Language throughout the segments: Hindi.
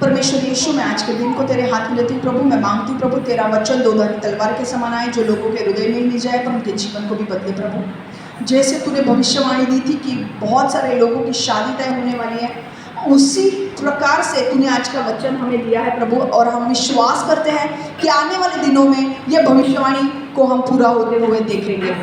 परमेश्वर यीशु, मैं आज के दिन को तेरे हाथ में लेती हूँ प्रभु। मैं मांगती हूँ प्रभु, तेरा वचन दोधारी तलवार के समान आए, जो लोगों के हृदय में ही नहीं जाए पर उनके जीवन को भी बदले प्रभु। जैसे तूने भविष्यवाणी दी थी कि बहुत सारे लोगों की शादी तय होने वाली है, उसी प्रकार से तूने आज का वचन हमें दिया है प्रभु, और हम विश्वास करते हैं कि आने वाले दिनों में यह भविष्यवाणी को हम पूरा होते हुए देखेंगे।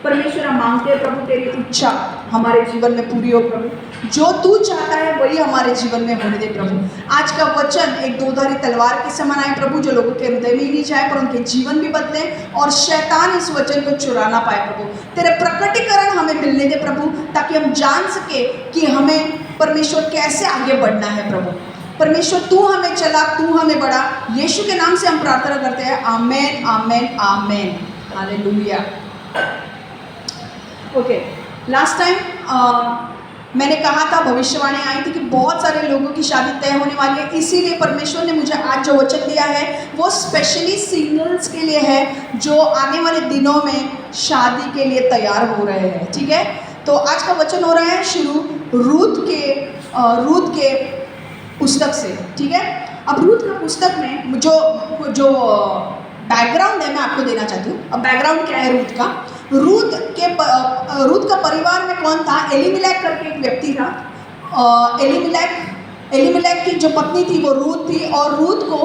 परमेश्वर, हम मांगते हैं प्रभु, तेरी इच्छा हमारे जीवन में पूरी हो प्रभु। जो तू चाहता है वही हमारे जीवन में होने दे प्रभु। आज का वचन एक दोधारी तलवार के समान आए प्रभु, जो लोगों के हृदय में ही नहीं जाए पर उनके जीवन भी बदले और शैतान इस वचन को चुरा ना पाए प्रभु। तेरे प्रकटीकरण हमें मिलने दे प्रभु, ताकि हम जान सके कि हमें परमेश्वर कैसे आगे बढ़ना है प्रभु। परमेश्वर, तू हमें चला, तू हमें बढ़ा। यीशु के नाम से हम प्रार्थना करते हैं, आमेन आमेन आमेन, हालेलुया। ओके, लास्ट टाइम मैंने कहा था, भविष्यवाणी आई थी कि बहुत सारे लोगों की शादी तय होने वाली है। इसीलिए परमेश्वर ने मुझे आज जो वचन दिया है वो स्पेशली सिंगल्स के लिए है, जो आने वाले दिनों में शादी के लिए तैयार हो रहे हैं। ठीक है, तो आज का वचन हो रहा है शुरू रूत के पुस्तक से। ठीक है, अब रूत का पुस्तक में जो बैकग्राउंड है मैं आपको देना चाहती हूँ। अब बैकग्राउंड क्या है रूत का? रूत का परिवार में कौन था? एलीमेलेक करके एक व्यक्ति था। एलीमेलेक की जो पत्नी थी वो रूत थी, और रूत को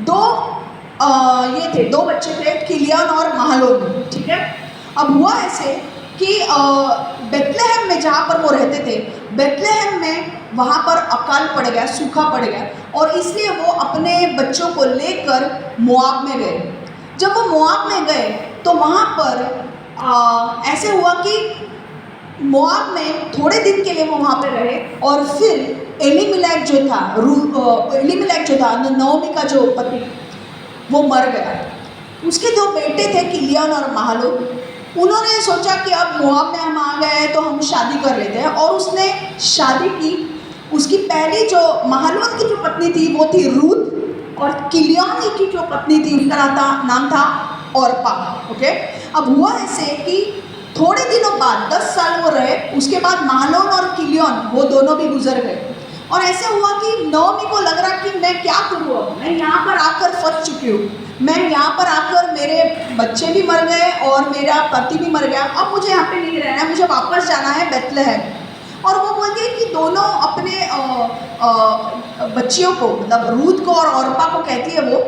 दो बच्चे थे, किलियन और महलोन। ठीक है, अब हुआ ऐसे कि बेथलेहम में जहाँ पर वो रहते थे, बेथलेहम में वहाँ पर अकाल पड़ गया, सूखा पड़ गया, और इसलिए वो अपने बच्चों को लेकर मोआब में गए। जब वो मोआब में गए तो वहाँ पर ऐसे हुआ कि मोआब में थोड़े दिन के लिए वो वहाँ पे रहे, और फिर एलीमेलेक जो था नओमी का जो पति, वो मर गया। उसके दो बेटे थे, किलियन और महलोन। उन्होंने सोचा कि अब मोआब में हम आ गए हैं तो हम शादी कर लेते हैं, और उसने शादी की। उसकी पहली जो महलोन की जो पत्नी थी वो थी रूत, और किलियन की जो पत्नी थी उसका नाम था औरपा। ओके, अब हुआ ऐसे कि थोड़े दिनों बाद 10 साल वो रहे, उसके बाद महलोन और किलियन वो दोनों भी गुजर गए। और ऐसे हुआ कि नओमी को लग रहा कि मैं क्या करूँ, अब मैं यहाँ पर आकर फंस चुकी हूँ, मैं यहाँ पर आकर मेरे बच्चे भी मर गए और मेरा पति भी मर गया, अब मुझे यहाँ पे नहीं रहना है, मुझे वापस जाना है बेथलेहम। और वो बोलती है कि दोनों अपने बच्चियों को, मतलब रूत को और औरपा को कहती है वो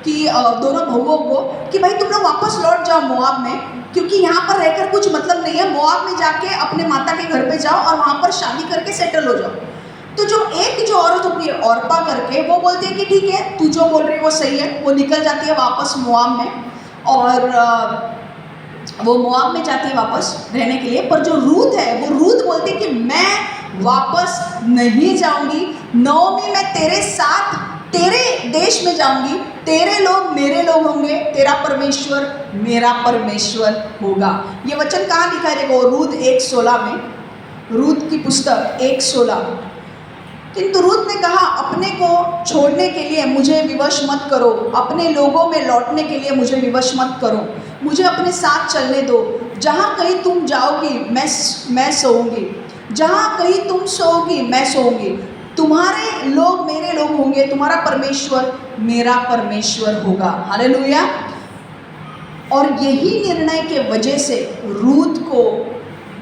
कि दोनों बहुओं को कि भाई तुम लोग वापस लौट जाओ मोआब में, क्योंकि यहाँ पर रहकर कुछ मतलब नहीं है। मोआब में जाके अपने माता के घर पे जाओ और वहाँ पर शादी करके सेटल हो जाओ। तो जो औरत होती है औरपा करके, वो बोलती है कि ठीक है, तू जो बोल रही है वो सही है। वो निकल जाती है वापस मोआब में, और वो मोआब में जाती है वापस रहने के लिए। पर जो रूत है, वो रूत बोलती है कि मैं वापस नहीं जाऊंगी, नओमी मैं तेरे साथ तेरे देश में जाऊंगी, तेरे लोग मेरे लोग होंगे, तेरा परमेश्वर मेरा परमेश्वर होगा। ये वचन कहाँ लिखा है? देखो, रूत 1:16 में, रूत की पुस्तक 1:16। किंतु रूत ने कहा, अपने को छोड़ने के लिए मुझे विवश मत करो, अपने लोगों में लौटने के लिए मुझे विवश मत करो, मुझे अपने साथ चलने दो। जहाँ कहीं तुम जाओगी मैं सोऊंगी, जहाँ कहीं तुम सोओगी मैं सोऊंगी, तुम्हारे लोग मेरे लोग होंगे, तुम्हारा परमेश्वर मेरा परमेश्वर होगा। हालेलुया। और यही निर्णय के वजह से रूत को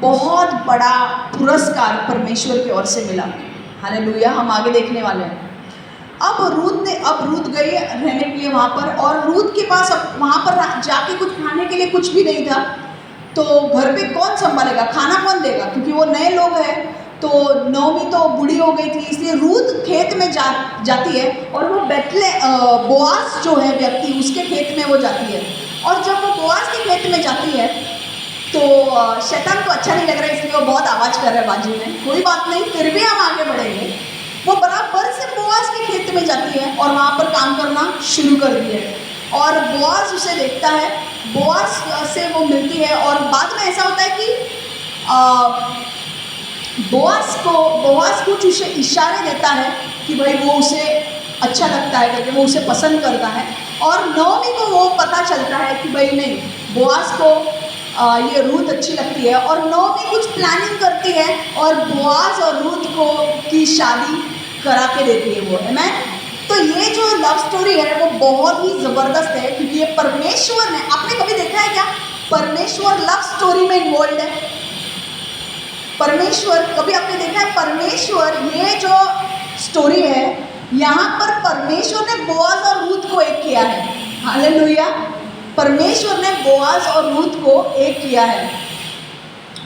बहुत बड़ा पुरस्कार परमेश्वर की ओर से मिला। हालेलुया। हम आगे देखने वाले हैं। अब रूत गई रहने के लिए वहाँ पर, और रूत के पास अब वहाँ पर जाके कुछ खाने के लिए कुछ भी नहीं था। तो घर पे कौन संभालेगा, खाना कौन देगा, क्योंकि वो नए लोग हैं। तो नओमी तो बूढ़ी हो गई थी, इसलिए रूत खेत में जाती है, और वो बोआज जो है व्यक्ति, उसके खेत में वो जाती है। और जब वो बोआज के खेत में जाती है तो शैतान को अच्छा नहीं लग रहा है, इसलिए वो बहुत आवाज़ कर रहा है बाजू में। कोई बात नहीं, फिर भी हम आगे बढ़ेंगे। वो बराबर से बोआज के खेत में जाती है और वहाँ पर काम करना शुरू कर दिया है, और बोआज उसे देखता है, बोआज से वो मिलती है। और बाद में ऐसा होता है कि बोआज कुछ उसे इशारे देता है कि भाई वो उसे अच्छा लगता है करके, वो उसे पसंद करता है। और नओमी को वो पता चलता है कि भाई नहीं, बोआज को ये रूत अच्छी लगती है, और नओमी कुछ प्लानिंग करती है और बोआज और रूत की शादी करा के देती है वो। मैं स्टोरी है वो बहुत ही ज़बरदस्त है, क्योंकि ये परमेश्वर ने, आपने कभी देखा है क्या परमेश्वर लव स्टोरी में इन्वॉल्व है? परमेश्वर, कभी आपने देखा है परमेश्वर, ये जो स्टोरी है यहाँ पर परमेश्वर ने बोआज और रूथ को एक किया है। हालेलुया। परमेश्वर ने बोआज और रूथ को एक किया है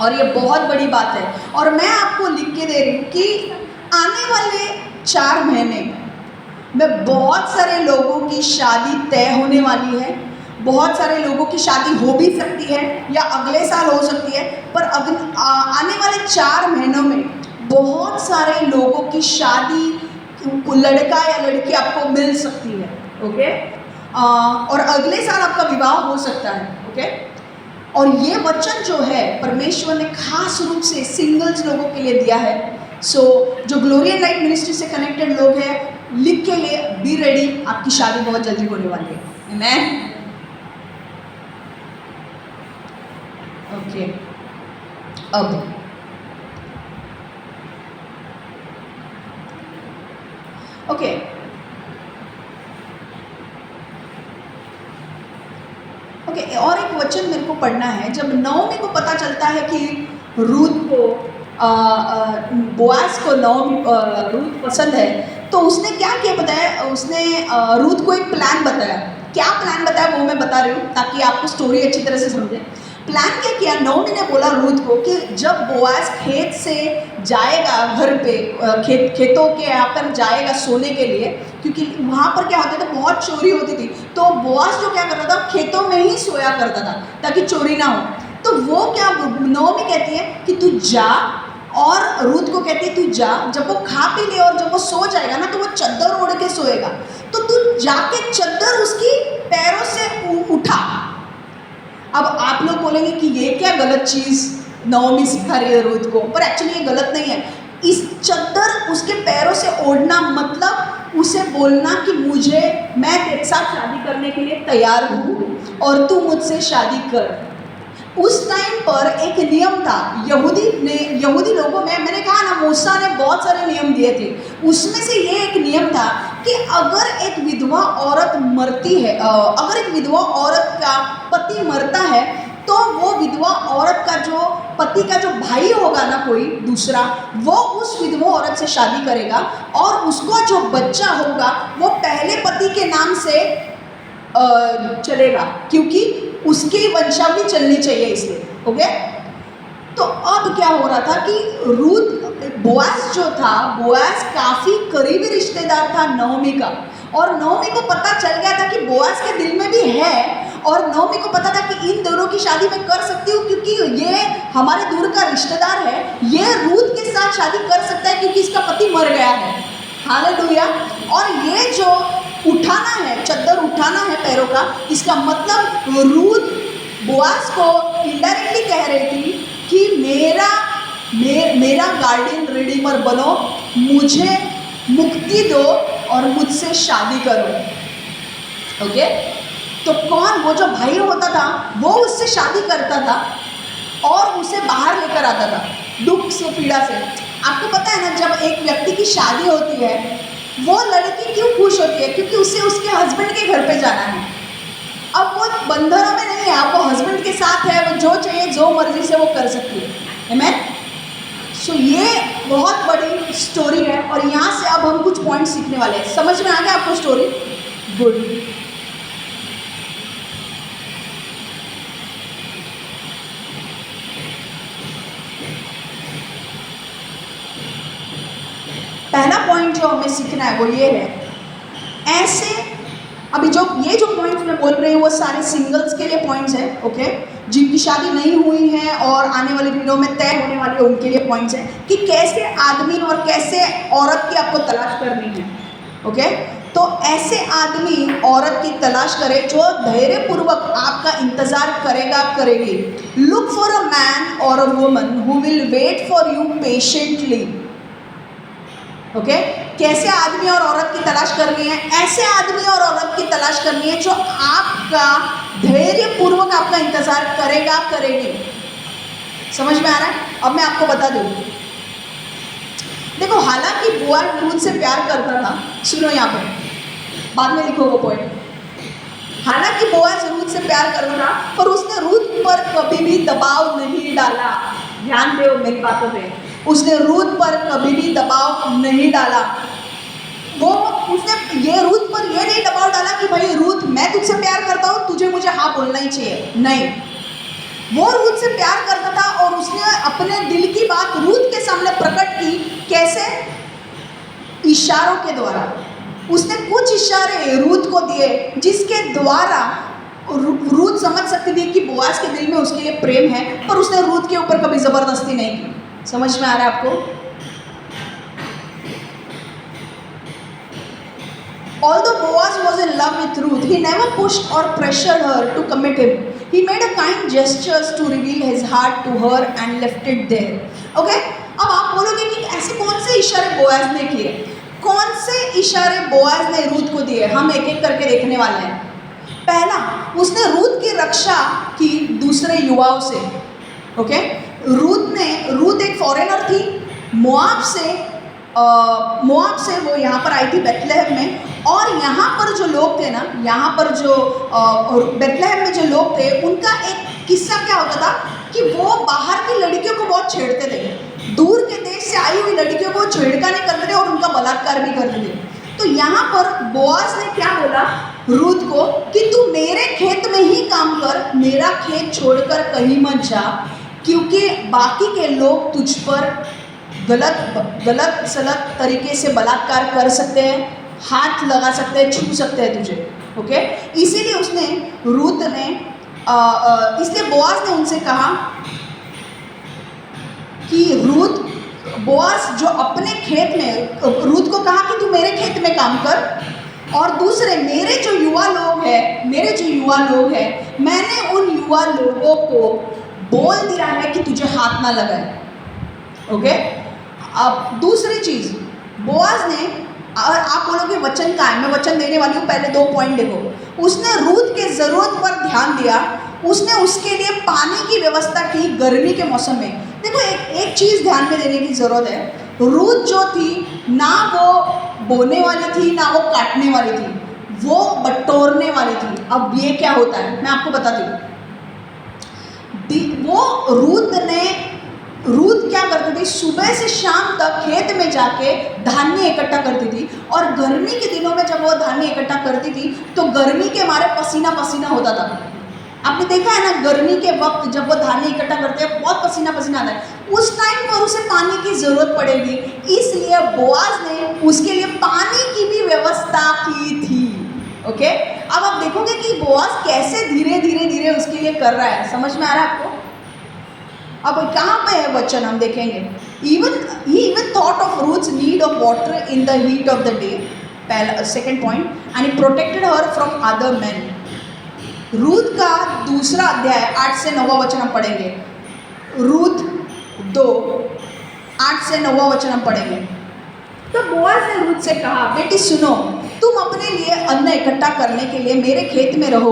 और ये बहुत बड़ी बात है। और मैं आपको लिख के दे रही हूँ कि आने वाले 4 महीने में बहुत सारे लोगों की शादी तय होने वाली है। बहुत सारे लोगों की शादी हो भी सकती है या अगले साल हो सकती है, पर आने वाले 4 महीनों में बहुत सारे लोगों की शादी, लड़का या लड़की आपको मिल सकती है। ओके, और अगले साल आपका विवाह हो सकता है। ओके, और ये वचन जो है परमेश्वर ने खास रूप से सिंगल्स लोगों के लिए दिया है। सो जो ग्लोरी एंड लाइट मिनिस्ट्री से कनेक्टेड लोग हैं, लिख के लिए बी रेडी, आपकी शादी बहुत जल्दी होने वाली है। आमेन। ओके, अब ओके ओके, और एक वचन मेरे को पढ़ना है। जब नओमी को पता चलता है कि रूथ को बोआज को रूथ पसंद है, तो उसने क्या किया बताया? उसने रूथ को एक प्लान बताया। क्या प्लान बताया वो मैं बता रही हूँ ताकि आपको स्टोरी अच्छी तरह से समझे। प्लान क्या किया? नओमी ने बोला रूथ को कि जब बोआज खेत से जाएगा घर पे, खेतों के यहाँ पर जाएगा सोने के लिए, क्योंकि वहाँ पर क्या होता था, बहुत चोरी होती थी, तो बोआज जो क्या करता था, खेतों में ही सोया करता था ताकि चोरी ना हो। तो वो क्या, नओमी कहती है कि तू जा, और रूथ को कहती है तू जा, जब वो खा पी ले और जब वो सो जाएगा ना तो वो चद्दर ओढ़ के सोएगा, तो तू जाके चद्दर उसकी पैरों से उठा। अब आप लोग बोलेंगे कि ये क्या गलत चीज़ नओमी सिखा रही है रूथ को, पर एक्चुअली ये गलत नहीं है। इस चद्दर उसके पैरों से ओढ़ना मतलब उसे बोलना कि मैं तेरे साथ शादी करने के लिए तैयार हूँ और तू मुझसे शादी कर। उस टाइम पर एक नियम था, यहूदी लोगों में, मैंने कहा ना मूसा ने बहुत सारे नियम दिए थे, उसमें से ये एक नियम था कि अगर एक विधवा औरत मरती है, अगर एक विधवा औरत का पति मरता है, तो वो विधवा औरत का जो पति का जो भाई होगा ना कोई दूसरा, वो उस विधवा औरत से शादी करेगा और उसको जो बच्चा होगा वो पहले पति के नाम से चलेगा, क्योंकि उसकी वंशावली चलनी चाहिए इसलिए। ओके, तो अब क्या हो रहा था कि बोआज जो था, बोआज काफ़ी करीबी रिश्तेदार था नओमी का, और नओमी को पता चल गया था कि बोआज के दिल में भी है, और नओमी को पता था कि इन दोनों की शादी मैं कर सकती हूँ क्योंकि ये हमारे दूर का रिश्तेदार है, ये रूथ के साथ शादी कर सकता है क्योंकि इसका पति मर गया है। हालेलुया। और ये जो उठाना है, चद्दर उठाना है पैरों का, इसका मतलब रूथ बोआज को इनडायरेक्टली कह रही थी कि मेरा गार्डियन रिडीमर बनो, मुझे मुक्ति दो और मुझसे शादी करो। ओके, तो कौन, वो जो भाई होता था वो उससे शादी करता था और उसे बाहर लेकर आता था दुख से, पीड़ा से। आपको पता है ना, जब एक व्यक्ति की शादी होती है, वो लड़की क्यों खुश होती है? क्योंकि उसे उसके हस्बैंड के घर पे जाना है। अब वो बंधनों में नहीं है, अब वो हस्बैंड के साथ है, वो जो चाहिए जो मर्जी से वो कर सकती है। आमेन। सो ये बहुत बड़ी स्टोरी है और यहाँ से अब हम कुछ पॉइंट सीखने वाले हैं। समझ में आ गया आपको स्टोरी? गुड। पहला पॉइंट जो हमें सीखना है वो ये है, ऐसे अभी ये जो पॉइंट्स मैं बोल रही हूँ वो सारे सिंगल्स के लिए पॉइंट्स हैं। ओके, जिनकी शादी नहीं हुई है और आने वाले दिनों में तय होने वाली है उनके लिए पॉइंट्स हैं कि कैसे आदमी और कैसे औरत की आपको तलाश करनी है। ओके, तो ऐसे आदमी औरत की तलाश करे जो धैर्यपूर्वक आपका इंतजार करेगी। लुक फॉर अ मैन और a woman who will wait for you patiently. Okay, कैसे आदमी और औरत की तलाश करनी है? ऐसे आदमी और औरत की तलाश करनी है जो आपका धैर्यपूर्वक आपका इंतजार करेगी। समझ में आ रहा है? अब मैं आपको बता दूं, देखो, हालांकि बोआज रूथ से प्यार करता था, सुनो यहाँ पे, बाद में लिखो वो पॉइंट। हालांकि बोआज रूथ से प्यार करता था, पर उसने रूथ पर कभी भी दबाव नहीं डाला। ध्यान दो मेरी बातों पे, उसने रूथ पर कभी भी दबाव नहीं डाला। वो उसने ये रूथ पर ये नहीं दबाव डाला कि भाई रूथ मैं तुझसे प्यार करता हूँ, तुझे मुझे हाँ बोलना ही चाहिए। नहीं, वो रूथ से प्यार करता था और उसने अपने दिल की बात रूथ के सामने प्रकट की। कैसे? इशारों के द्वारा। उसने कुछ इशारे रूथ को दिए जिसके द्वारा रूथ समझ सकती थी कि बोआज के दिल में उसके लिए प्रेम है, पर उसने रूथ के ऊपर कभी जबरदस्ती नहीं की। समझ में आ रहा है आपको? Although Boaz was in love with Ruth, he never pushed or pressured her to commit him. He made a kind gestures to reveal his heart to her and left it there. Okay? अब आप बोलोगे कि ऐसे कौन से इशारे बोआज ने किए? कौन से इशारे बोआज ने रूथ को दिए? हम एक एक करके देखने वाले हैं। पहला, उसने रूथ की रक्षा की दूसरे युवाओं से। ओके? रूथ एक फॉरेनर थी, मोआब से वो यहाँ पर आई थी बेथलेहम में, और यहाँ पर जो लोग थे ना, यहाँ पर जो बेथलेहम में जो लोग थे, उनका एक किस्सा क्या होता था कि वो बाहर की लड़कियों को बहुत छेड़ते थे। दूर के देश से आई हुई लड़कियों को छेड़खानी करते थे और उनका बलात्कार भी करते थे। तो यहाँ पर बोआज ने क्या बोला रूथ को कि तू मेरे खेत में ही काम कर, मेरा खेत छोड़कर कहीं मत जा, क्योंकि बाकी के लोग तुझ पर गलत सलत तरीके से बलात्कार कर सकते हैं, हाथ लगा सकते हैं, छू सकते हैं तुझे। ओके? इसीलिए उसने इसलिए बोआज ने उनसे कहा कि बोआज जो अपने खेत में रूथ को कहा कि तू मेरे खेत में काम कर, और दूसरे मेरे जो युवा लोग हैं मैंने उन युवा लोगों को बोल दिया है कि तुझे हाथ ना लगाए। ओके? अब दूसरी चीज बोआज ने, और आप बोलोगे वचन का है, मैं वचन देने वाली हूँ, पहले 2 पॉइंट देखो। उसने रूथ के जरूरत पर ध्यान दिया, उसने उसके लिए पानी की व्यवस्था की गर्मी के मौसम में। देखो एक चीज ध्यान में देने की जरूरत है, रूथ जो थी ना वो बोने वाली थी ना वो काटने वाली थी, वो बटोरने वाली थी। अब ये क्या होता है मैं आपको बताती हूँ। रूथ क्या करती थी, सुबह से शाम तक खेत में जाके धान्य इकट्ठा करती थी, और गर्मी के दिनों में जब वो धान्य इकट्ठा करती थी तो गर्मी के मारे पसीना पसीना होता था। आपने देखा है ना, गर्मी के वक्त जब वो धान्य इकट्ठा करते हैं बहुत पसीना पसीना आता है, उस टाइम पर उसे पानी की जरूरत पड़ेगी, इसलिए बोआज ने उसके लिए पानी की भी व्यवस्था की थी। ओके? अब आप देखोगे कि बोआज कैसे धीरे धीरे उसके लिए कर रहा है। समझ में आ रहा है आपको? अब कहाँ पे है वचन, हम देखेंगे। he even thought of Ruth's need of water in the heat of the day, पहला second point, and he protected her from other men। Ruth का दूसरा अध्याय 8 से 9 वचन हम पढ़ेंगे। रूथ 2 8 से 9 वचन हम पढ़ेंगे। तो बोआज ने रूथ से कहा, बेटी सुनो, तुम अपने लिए अन्न इकट्ठा करने के लिए मेरे खेत में रहो,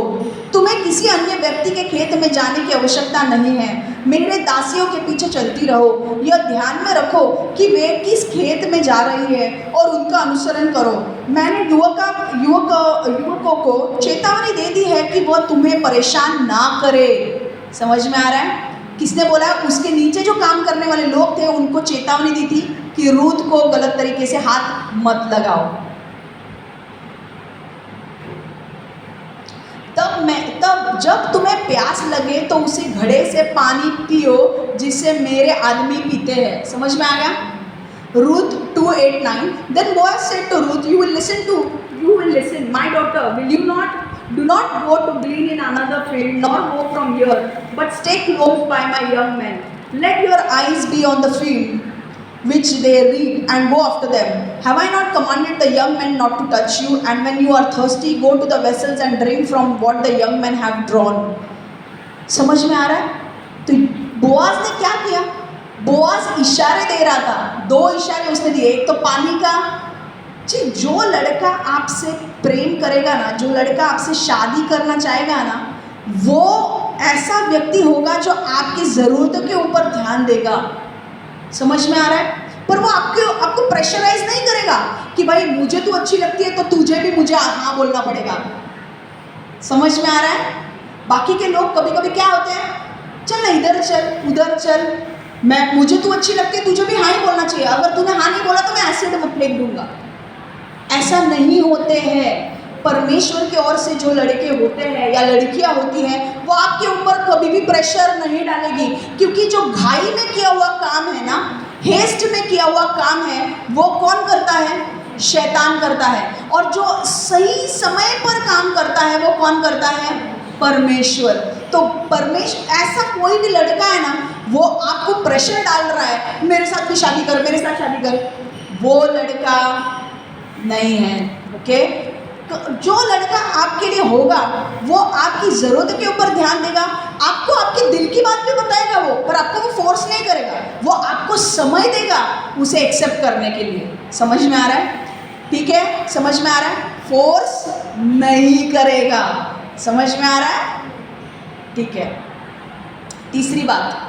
तुम्हें किसी अन्य व्यक्ति के खेत में जाने की आवश्यकता नहीं है, मेरे दासियों के पीछे चलती रहो। यह ध्यान में रखो कि वे किस खेत में जा रही है और उनका अनुसरण करो। मैंने युवकों को चेतावनी दे दी है कि वह तुम्हें परेशान ना करे। समझ में आ रहा है? किसने बोला? उसके नीचे जो काम करने वाले लोग थे उनको चेतावनी दी थी कि रूथ को गलत तरीके से हाथ मत लगाओ। तब जब तुम्हें प्यास लगे तो उसी घड़े से पानी पियो जिससे मेरे आदमी पीते हैं। समझ में आ गया? Ruth 2:8-9 Then Boaz said to Ruth, you will listen, my daughter, do not go to glean in another field, nor go from here, but stay close by my young men. Let your eyes be on the field which they reap, and go after them. Have I not commanded the young men not to touch you? And when you are thirsty, go to the vessels and drink from what the young men have drawn. समझ में आ रहा है? तो बोआज ने क्या किया? बोआज इशारे दे रहा था। 2 इशारे उसने दिए। एक तो पानी का, जो लड़का आपसे प्रेम करेगा ना, जो लड़का आपसे शादी करना चाहेगा ना, वो ऐसा व्यक्ति होगा जो आपकी ज़रूरतों के ऊपर ध्यान देगा। समझ में आ रहा है? पर वो आपको प्रेशराइज नहीं करेगा कि भाई मुझे तू अच्छी लगती है तो तुझे भी मुझे हाँ बोलना पड़ेगा। समझ में आ रहा है? बाकी के लोग कभी कभी क्या होते हैं, चल ना इधर चल उधर चल, मुझे तू अच्छी लगती है तुझे भी हाँ ही बोलना चाहिए, अगर तूने हाँ नहीं बोला तो मैं एसिड में फेंक दूंगा। ऐसा नहीं होते हैं। परमेश्वर की ओर से जो लड़के होते हैं या लड़कियां होती हैं वो आपके ऊपर कभी भी प्रेशर नहीं डालेगी, क्योंकि जो घाई में किया हुआ काम है ना, हेस्ट में किया हुआ काम है, वो कौन करता है? शैतान करता है। और जो सही समय पर काम करता है वो कौन करता है? परमेश्वर। तो परमेश्वर, ऐसा कोई भी लड़का है ना, वो आपको प्रेशर डाल रहा है मेरे साथ भी शादी कर, मेरे साथ शादी कर, वो लड़का नहीं है। ओके? तो जो लड़का आपके लिए होगा वो आपकी ज़रूरत के ऊपर ध्यान देगा, आपको आपके दिल की बात भी बताएगा वो, पर आपको वो फोर्स नहीं करेगा, वो आपको समय देगा उसे एक्सेप्ट करने के लिए। समझ में आ रहा है? ठीक है, समझ में आ रहा है? फोर्स नहीं करेगा। समझ में आ रहा है? ठीक है। तीसरी बात,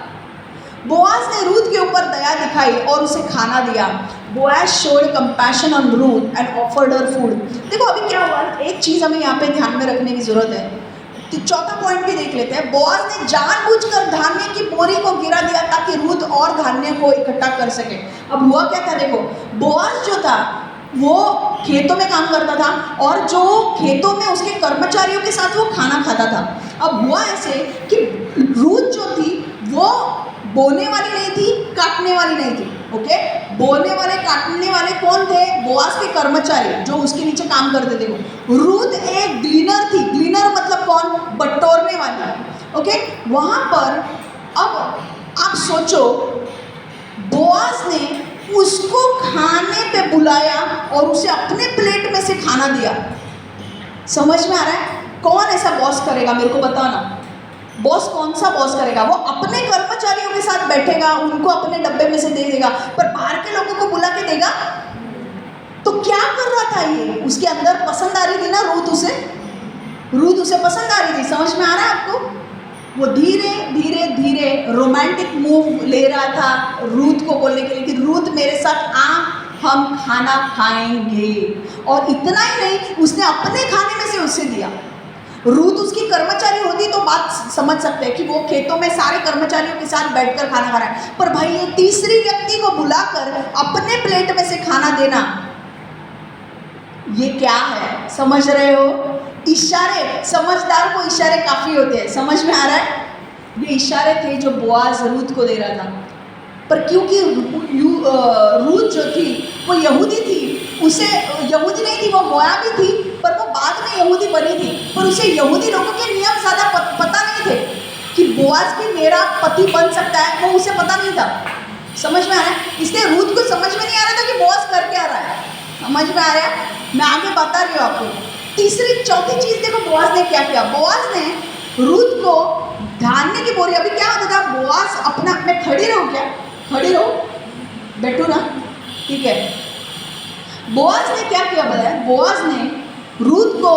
बोआज ने रूथ के ऊपर दया दिखाई और उसे खाना दिया। Boaz showed compassion on Ruth and offered her food. देखो अभी क्या हुआ, एक चीज़ हमें यहाँ पे ध्यान में रखने की जरूरत है। तो चौथा पॉइंट भी देख लेते हैं। बोआज ने जानबूझकर धान्य की बोरी को गिरा दिया ताकि रूथ और धान्य को इकट्ठा कर सके। अब हुआ क्या था, देखो बोआज जो था वो खेतों में काम करता था और जो खेतों में उसके कर्मचारियों के साथ वो खाना खाता था। अब हुआ ऐसे कि रूथ जो थी वो बोने वाली नहीं थी, काटने वाली नहीं थी। ओके? बोने वाले काटने वाले कौन थे? बोआज के कर्मचारी जो उसके नीचे काम करते थे वो। रूथ एक ग्लीनर थी। ग्लीनर मतलब कौन? बटोरने वाली। ओके? वहां पर अब आप सोचो, बोआज ने उसको खाने पे बुलाया और उसे अपने प्लेट में से खाना दिया। समझ में आ रहा है? कौन ऐसा बॉस करेगा, मेरे को बताओ ना। बॉस कौन सा बॉस करेगा? वो अपने कर्मचारियों के साथ बैठेगा, उनको अपने डब्बे में से दे देगा, पर बाहर के लोगों को बुला के देगा? तो क्या कर रहा था ये? उसके अंदर पसंद आ रही थी ना रूथ उसे पसंद आ रही थी। समझ में आ रहा है आपको? वो धीरे धीरे धीरे रोमांटिक मूव ले रहा था रूथ को बोलने के लिए कि रूथ मेरे साथ आ, हम खाना खाएंगे। और इतना ही नहीं, उसने अपने खाने में से उसे दिया। रूथ उसकी कर्मचारी होती तो बात समझ सकते हैं कि वो खेतों में सारे कर्मचारियों के साथ बैठकर खाना खा रहा है, पर भाई ये तीसरी व्यक्ति को बुलाकर अपने प्लेट में से खाना देना, ये क्या है? समझ रहे हो? इशारे, समझदार को इशारे काफी होते हैं। समझ में आ रहा है? ये इशारे थे जो बोआज रूथ को दे रहा था। पर क्योंकि रूथ जो थी वो यहूदी थी, उसे यहूदी नहीं थी, वो मोआबी थी, पर वो बाद में यहूदी बनी थी। पर उसे यहूदी लोगों के नियम ज़्यादा पता नहीं थे कि बोआज भी मेरा पति बन सकता है, वो उसे पता नहीं था। समझ में आ रहा है? इसलिए रूथ को समझ में नहीं आ रहा था कि बोआज कर क्या रहा है। समझ में आ रहा है? मैं आगे बता रही हूँ आपको। चौथी चीज़ देखो बोआज ने क्या किया। बोआज ने रूथ को धान्य की बोरी, अभी क्या होता था, बोआज अपना, मैं खड़ी रहूँ क्या? खड़ी रहो, बैठो ना, ठीक है। बोआज ने क्या किया बताया? बोआज ने रूथ को,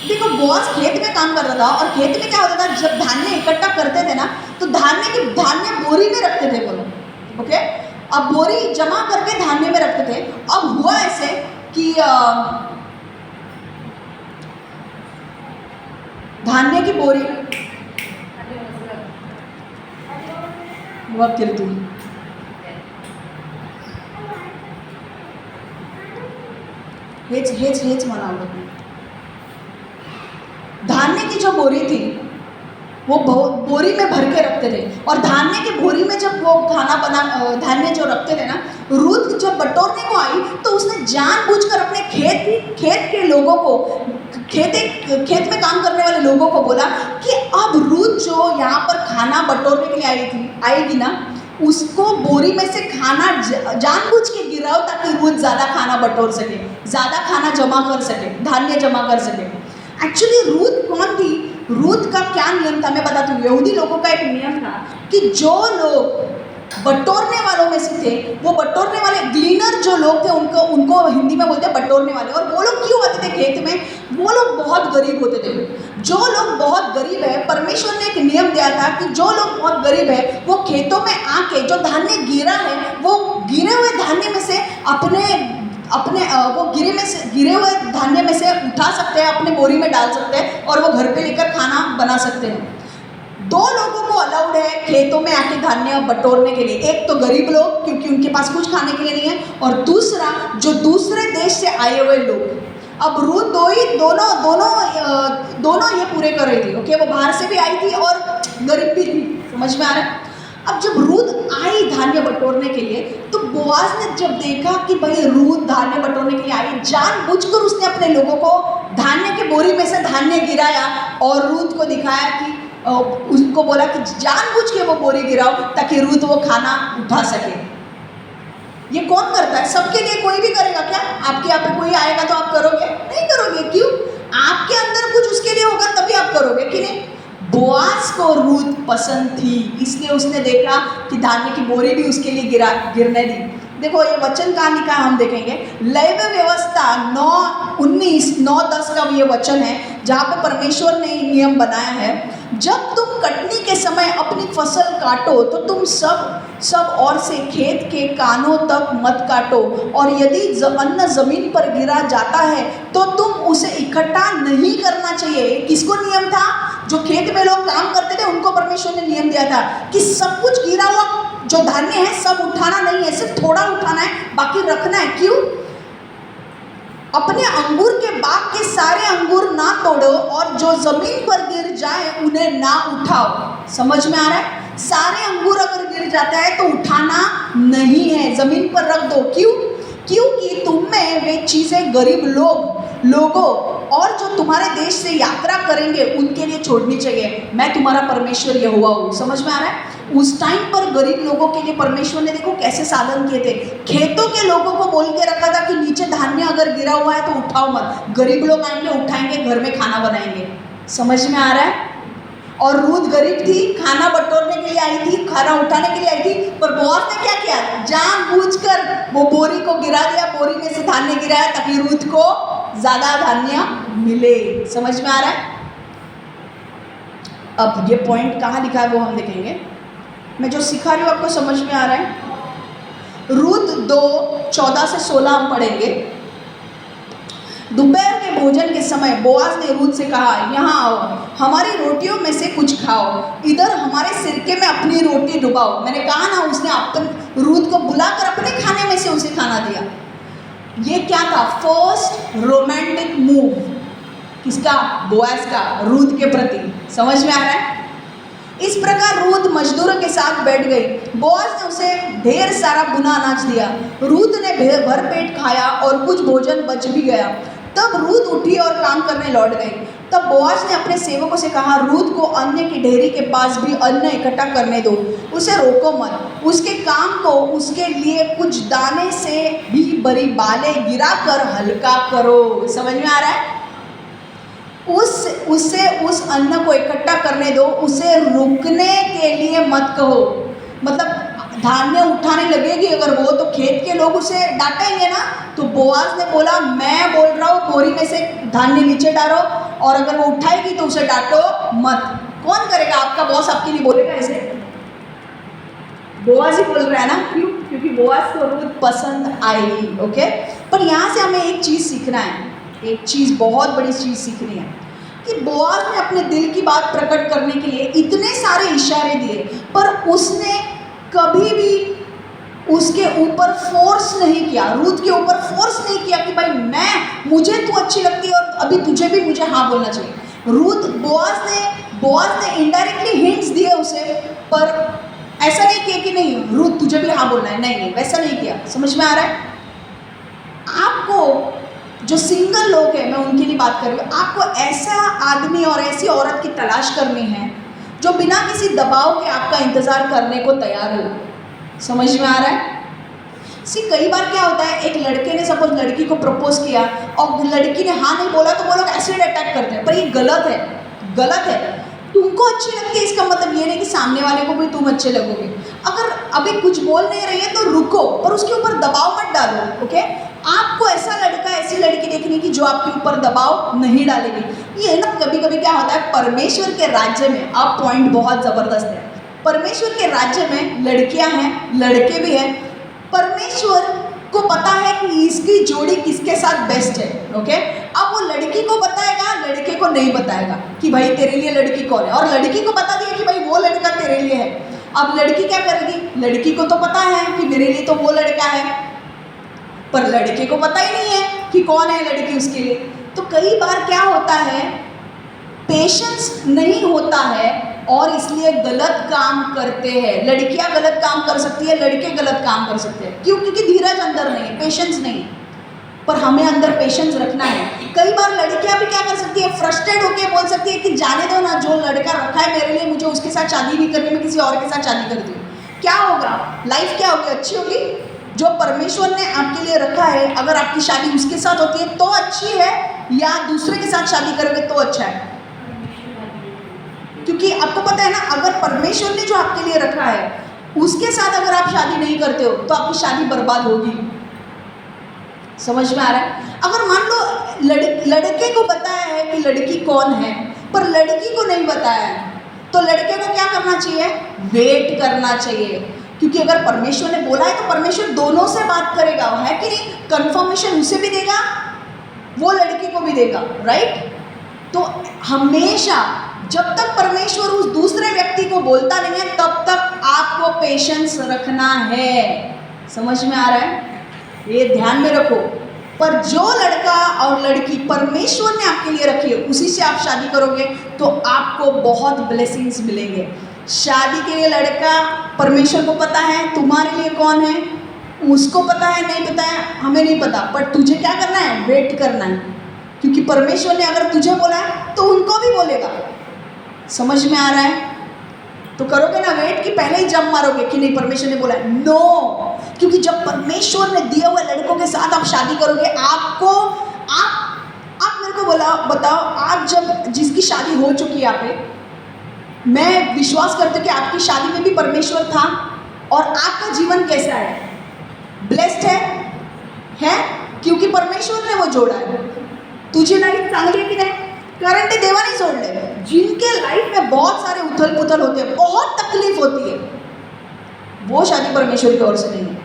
देखो बोआज खेत में काम कर रहा था और खेत में क्या होता था, जब धान्य इकट्ठा करते थे ना तो धान्य बोरी में रखते थे बोलो। ओके? अब बोरी जमा करके धान्य में रखते थे। अब हुआ ऐसे कि धान्य की बोरी वक्त गिरती, हेच म्हणावं। धान्य की जो बोरी थी वो बोरी में भर के रखते थे, और धान्य की बोरी में जब वो धान्य जो रखते थे ना, रूथ जब बटोरने को आई तो उसने जानबूझकर अपने खेत के लोगों को, खेत में काम करने वाले लोगों को बोला कि अब रूथ जो यहाँ पर खाना बटोरने के लिए आएगी ना, उसको बोरी में से खाना जानबूझ के गिराओ ताकि रूथ ज़्यादा खाना बटोर सके, ज़्यादा खाना जमा कर सके, धान्य जमा कर सके। एक्चुअली रूथ कौन थी? रूथ का क्या नियम था मैं बताती हूँ। यहूदी लोगों का एक नियम था कि जो लोग बटोरने वालों में से थे, वो बटोरने वाले ग्लीनर जो लोग थे, उनको हिंदी में बोलते हैं बटोरने वाले। और वो लोग क्यों आते थे खेत में? वो लोग बहुत गरीब होते थे। जो लोग बहुत गरीब है, परमेश्वर ने एक नियम दिया था कि जो लोग बहुत गरीब है वो खेतों में आके जो धान्य गिरा है वो गिरे हुए धान्य में से अपने अपने वो गिरे हुए धान्य में से उठा सकते हैं, अपने बोरी में डाल सकते हैं और वो घर पे लेकर खाना बना सकते हैं। दो लोगों को अलाउड है खेतों में आके धान्य बटोरने के लिए, एक तो गरीब लोग क्योंकि उनके पास कुछ खाने के लिए नहीं है, और दूसरा जो दूसरे देश से आए हुए लोग। अब रूथ दोनों ये पूरे कर रही थी। ओके, वो बाहर से भी आई थी और गरीब भी थी, समझ में आ रहा है। अब जब रूथ आई धान्य बटोरने के लिए तो बोआज ने जब देखा कि भाई रूथ धान्य बटोरने के लिए आई, जानबूझकर उसने अपने लोगों को धान्य के बोरी में से धान्य गिराया और रूथ को दिखाया कि उसको बोला कि जानबूझ के वो बोरी गिराओ ताकि रूथ वो खाना उठा सके। ये कौन करता है? सबके लिए कोई भी करेगा क्या? आपके यहाँ पे कोई आएगा तो आप करोगे? नहीं करोगे। क्यों? आपके अंदर कुछ उसके लिए होगा तभी आप करोगे कि नहीं। बोआज को रूथ पसंद थी, इसलिए उसने देखा कि धान्य की बोरी भी उसके लिए गिरने दी। देखो ये वचन कहाँ लिखा है हम देखेंगे, लेवी व्यवस्था 9:19-9:10 का ये वचन है जहाँ पे परमेश्वर ने नियम बनाया है, जब तुम कटनी के समय अपनी फसल काटो तो तुम सब और से खेत के कानों तक मत काटो, और यदि अन्न जमीन पर गिरा जाता है तो तुम उसे इकट्ठा नहीं करना चाहिए। किसको नियम था? जो खेत में लोग काम करते थे उनको परमेश्वर ने नियम दिया था कि सब कुछ गिरा हुआ जो धान्य है सब उठाना नहीं है, सिर्फ थोड़ा उठाना है, बाकी रखना है। क्यों? अपने अंगूर के बाग के सारे अंगूर ना तोड़ो और जो जमीन पर गिर जाए उन्हें ना उठाओ। समझ में आ रहा है? सारे अंगूर अगर गिर जाता है तो उठाना नहीं है, जमीन पर रख दो। क्यों? क्योंकि तुम में वे चीजें गरीब लोगों और जो तुम्हारे देश से यात्रा करेंगे उनके लिए छोड़नी चाहिए। मैं तुम्हारा परमेश्वर यहोवा हूँ। समझ में आ रहा है? उस टाइम पर गरीब लोगों के लिए परमेश्वर ने देखो कैसे साधन किए थे। खेतों के लोगों को बोल के रखा था कि नीचे धान्य अगर गिरा हुआ है तो उठाओ मत, गरीब लोग आएंगे उठाएंगे, घर में खाना बनाएंगे। समझ में आ रहा है? और रूथ गरीब थी, खाना बटोरने के लिए आई थी, खाना उठाने के लिए आई थी, पर बोआज ने क्या किया? जानबूझकर वो बोरी को गिरा दिया, बोरी में से धान्य गिराया ताकि रूथ को ज्यादा धान्य मिले। समझ में आ रहा है? अब ये पॉइंट कहाँ लिखा है वो हम देखेंगे। मैं जो सिखा रही हूँ आपको समझ में आ रहा है? रूथ 2:14-16 हम पढ़ेंगे। दोपहर के भोजन के समय बोआज ने रूथ से कहा, यहाँ आओ, हमारी रोटियों में से कुछ खाओ, इधर हमारे सिरके में अपनी रोटी डुबाओ। मैंने कहा ना, उसने रूथ को बुलाकर अपने खाने में से उसे खाना दिया। ये क्या था? फर्स्ट रोमांटिक मूव किसका? बोआज का, रूथ के प्रति। समझ में आ रहा है? इस प्रकार रूथ मजदूरों के साथ बैठ गई। बोआज ने उसे ढेर सारा बुना अनाज दिया। रूथ ने भर पेट खाया और कुछ भोजन बच भी गया। तब रूथ उठी और काम करने लौट गई। तब बोआज ने अपने सेवकों से कहा, रूथ को अन्न की ढेरी के पास भी अन्न इकट्ठा करने दो, उसे रोको मत। उसके काम को उसके लिए कुछ दाने से भी बड़ी बालें गिराकर हल्का करो। समझ में आ रहा है? उसे उस अन्न को इकट्ठा करने दो, उसे रुकने के लिए मत कहो। मतलब धान्य उठाने लगेगी अगर वो, तो खेत के लोग उसे डांटेंगे ना। तो बोआज ने बोला, मैं बोल रहा हूँ बोरी में से धान्य नीचे डालो, और अगर वो उठाएगी तो उसे डांटो मत। कौन करेगा? आपका बॉस आपके लिए बोलेगा ऐसे? बोआज ही बोल रहा है ना। क्यों? क्योंकि बोआज को रूथ पसंद आई। ओके, पर यहाँ से हमें एक चीज़ सीखना है, एक चीज़ बहुत बड़ी चीज़ सीखनी है कि बोआज ने अपने दिल की बात प्रकट करने के लिए इतने सारे इशारे दिए, पर उसने कभी भी उसके ऊपर फोर्स नहीं किया, रूथ के ऊपर फोर्स नहीं किया कि भाई मुझे तू अच्छी लगती है और अभी तुझे भी मुझे हाँ बोलना चाहिए। बोआज ने इनडायरेक्टली हिंट्स दिए उसे, पर ऐसा नहीं किया कि नहीं रूथ तुझे भी हाँ बोलना है, नहीं, वैसा नहीं किया। समझ में आ रहा है? आपको जो सिंगल लोग हैं, मैं उनके लिए बात कर रही हूँ, आपको ऐसा आदमी और ऐसी औरत की तलाश करनी है जो बिना किसी दबाव के आपका इंतज़ार करने को तैयार हो। समझ में आ रहा है? कई बार क्या होता है, एक लड़के ने सपोज लड़की को प्रपोज किया और लड़की ने हाँ नहीं बोला तो वो लोग एसिड अटैक करते हैं, पर ये गलत है, गलत है। तुमको अच्छी लगती है इसका मतलब ये नहीं कि सामने वाले को भी तुम अच्छे लगोगे। अगर अभी कुछ बोल नहीं रही है तो रुको, पर उसके ऊपर दबाव मत डालो। ओके, आपको ऐसा लड़का ऐसी लड़की देखनी कि जो आपके ऊपर दबाव नहीं डालेगी। ये ना कभी कभी क्या होता है, परमेश्वर के राज्य में, अब पॉइंट बहुत ज़बरदस्त है, परमेश्वर के राज्य में लड़कियां हैं, लड़के भी हैं, परमेश्वर को पता है कि इसकी जोड़ी किसके साथ बेस्ट है। ओके, अब वो लड़की को बताएगा, लड़के को नहीं बताएगा कि भाई तेरे लिए लड़की कौन है, और लड़की को बता दिया कि भाई वो लड़का तेरे लिए है। अब लड़की क्या करेगी, लड़की को तो पता है कि मेरे लिए तो वो लड़का है, पर लड़के को पता ही नहीं है कि कौन है लड़की उसके लिए। तो कई बार क्या होता है, पेशेंस नहीं होता है और इसलिए गलत काम करते हैं। लड़कियां गलत काम कर सकती है, लड़के गलत काम कर सकते हैं। क्यों? क्योंकि धीरज अंदर नहीं है, पेशेंस नहीं, पर हमें अंदर पेशेंस रखना है। कई बार लड़कियां भी क्या कर सकती है, फ्रस्ट्रेट होकर बोल सकती है कि जाने दो ना, जो लड़का रखा है मेरे लिए, मुझे उसके साथ शादी नहीं करनी, मैं किसी और के साथ शादी करती हूँ। क्या होगा, लाइफ क्या होगी, अच्छी होगी? जो परमेश्वर ने आपके लिए रखा है, अगर आपकी शादी उसके साथ होती है तो अच्छी है, या दूसरे के साथ शादी करोगे तो अच्छा है? क्योंकि आपको पता है ना, अगर परमेश्वर ने जो आपके लिए रखा है उसके साथ अगर आप शादी नहीं करते हो तो आपकी शादी बर्बाद होगी। समझ में आ रहा है? अगर मान लो लड़के को बताया है कि लड़की कौन है, पर लड़की को नहीं बताया है, तो लड़के को क्या करना चाहिए, वेट करना चाहिए। क्योंकि अगर परमेश्वर ने बोला है तो परमेश्वर दोनों से बात करेगा, है कि नहीं? कंफर्मेशन उसे भी देगा, वो लड़की को भी देगा, राइट? तो हमेशा जब तक परमेश्वर उस दूसरे व्यक्ति को बोलता नहीं है तब तक आपको पेशेंस रखना है। समझ में आ रहा है? ये ध्यान में रखो। पर जो लड़का और लड़की परमेश्वर ने आपके लिए रखी है उसी से आप शादी करोगे तो आपको बहुत ब्लेसिंग्स मिलेंगे। शादी के लिए लड़का, परमेश्वर को पता है तुम्हारे लिए कौन है, उसको पता है नहीं पता है हमें नहीं पता, पर तुझे क्या करना है, वेट करना है। क्योंकि परमेश्वर ने अगर तुझे बोला है तो उनको भी बोलेगा। समझ में आ रहा है? तो करोगे ना वेट, कि पहले ही जंप मारोगे कि नहीं परमेश्वर ने बोला है? नो, क्योंकि जब परमेश्वर ने दिए हुए लड़कों के साथ आप शादी करोगे, आपको आप मेरे को बताओ, आप जब जिसकी शादी हो चुकी है यहाँ पे, मैं विश्वास करती हूँ कि आपकी शादी में भी परमेश्वर था, और आपका जीवन कैसा है, ब्लेस्ड है? क्योंकि परमेश्वर ने वो जोड़ा है। तुझे लाइफ चांगली है की नाही? कारण ते देवाने जोडले। जिनके लाइफ में बहुत सारे उथल पुथल होते हैं, बहुत तकलीफ होती है, वो शादी परमेश्वर की ओर से नहीं है।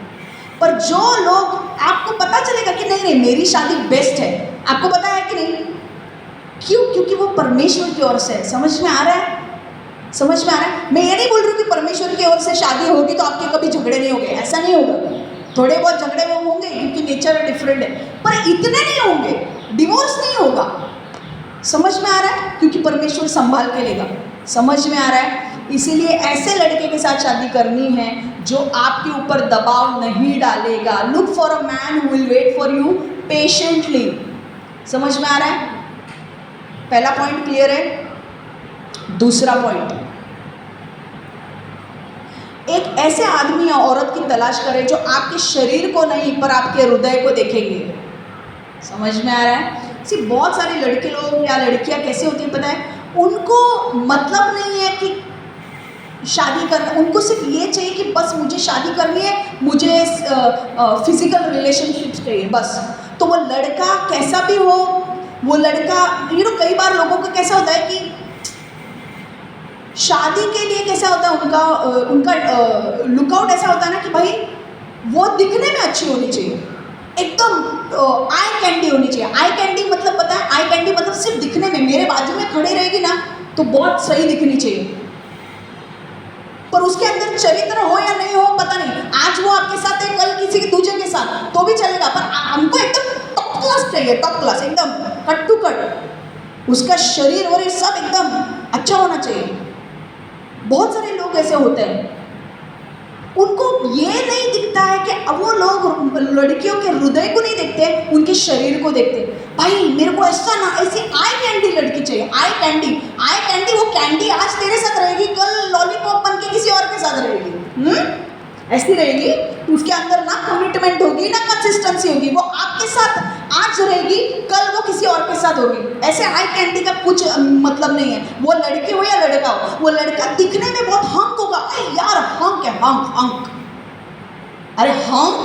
पर जो लोग, आपको पता चलेगा कि नहीं नहीं मेरी शादी बेस्ट है, आपको पता है कि नहीं? क्यों? क्योंकि वो परमेश्वर की ओर से है। समझ में आ रहा है? समझ में आ रहा है? मैं ये नहीं बोल रही हूँ कि परमेश्वर की ओर से शादी होगी तो आपके कभी झगड़े नहीं होंगे, ऐसा नहीं होगा। थोड़े बहुत झगड़े वो होंगे क्योंकि नेचर डिफरेंट है, पर इतने नहीं होंगे, डिवोर्स नहीं होगा। समझ में आ रहा है? क्योंकि परमेश्वर संभाल के लेगा। समझ में आ रहा है? इसीलिए ऐसे लड़के के साथ शादी करनी है जो आपके ऊपर दबाव नहीं डालेगा। Look for a man who will wait for you patiently. समझ में आ रहा है? पहला पॉइंट क्लियर है। दूसरा पॉइंट, एक ऐसे आदमी या औरत की तलाश करें जो आपके शरीर को नहीं पर आपके हृदय को देखेंगे। समझ में आ रहा है? सिर्फ बहुत सारे लड़के लोग या लड़कियां कैसे होती हैं पता है? उनको मतलब नहीं है कि शादी करना, उनको सिर्फ ये चाहिए कि बस मुझे शादी करनी है, मुझे फिजिकल रिलेशनशिप्स चाहिए बस। तो वो लड़का कैसा भी हो, वो लड़का कई बार लोगों का कैसा होता है कि शादी के लिए कैसा होता है उनका लुकआउट ऐसा होता है ना कि भाई वो दिखने में अच्छी होनी चाहिए, एकदम आई कैंडी होनी चाहिए। आई कैंडी मतलब पता है? आई कैंडी मतलब सिर्फ दिखने में, मेरे बाजू में खड़ी रहेगी ना तो बहुत सही दिखनी चाहिए, पर उसके अंदर चरित्र हो या नहीं हो पता नहीं। आज वो आपके साथ है, कल किसी के दूसरे के साथ तो भी चलेगा, पर हमको एकदम टॉप क्लास चाहिए, टॉप क्लास, एकदम कट टू कट। उसका शरीर और ये सब एकदम अच्छा होना चाहिए। बहुत सारे लोग ऐसे होते हैं, उनको ये नहीं दिखता है कि अब वो लोग लड़कियों के हृदय को नहीं देखते, उनके शरीर को देखते। भाई मेरे को ऐसा ना, ऐसी आई कैंडी लड़की चाहिए, आई कैंडी। आई कैंडी वो कैंडी आज तेरे साथ रहेगी, कल लॉलीपॉप बन के किसी और के साथ रहेगी। ऐसी रहेगी, उसके अंदर ना कमिटमेंट होगी ना कंसिस्टेंसी होगी। वो आपके साथ आज रहेगी, कल वो किसी और के साथ होगी। ऐसे आई कैंडी का कुछ मतलब नहीं है। वो लड़की हो या लड़का हो, वो लड़का दिखने में बहुत हंक होगा। अरे यार हंक है, हंक हंक, अरे हंक।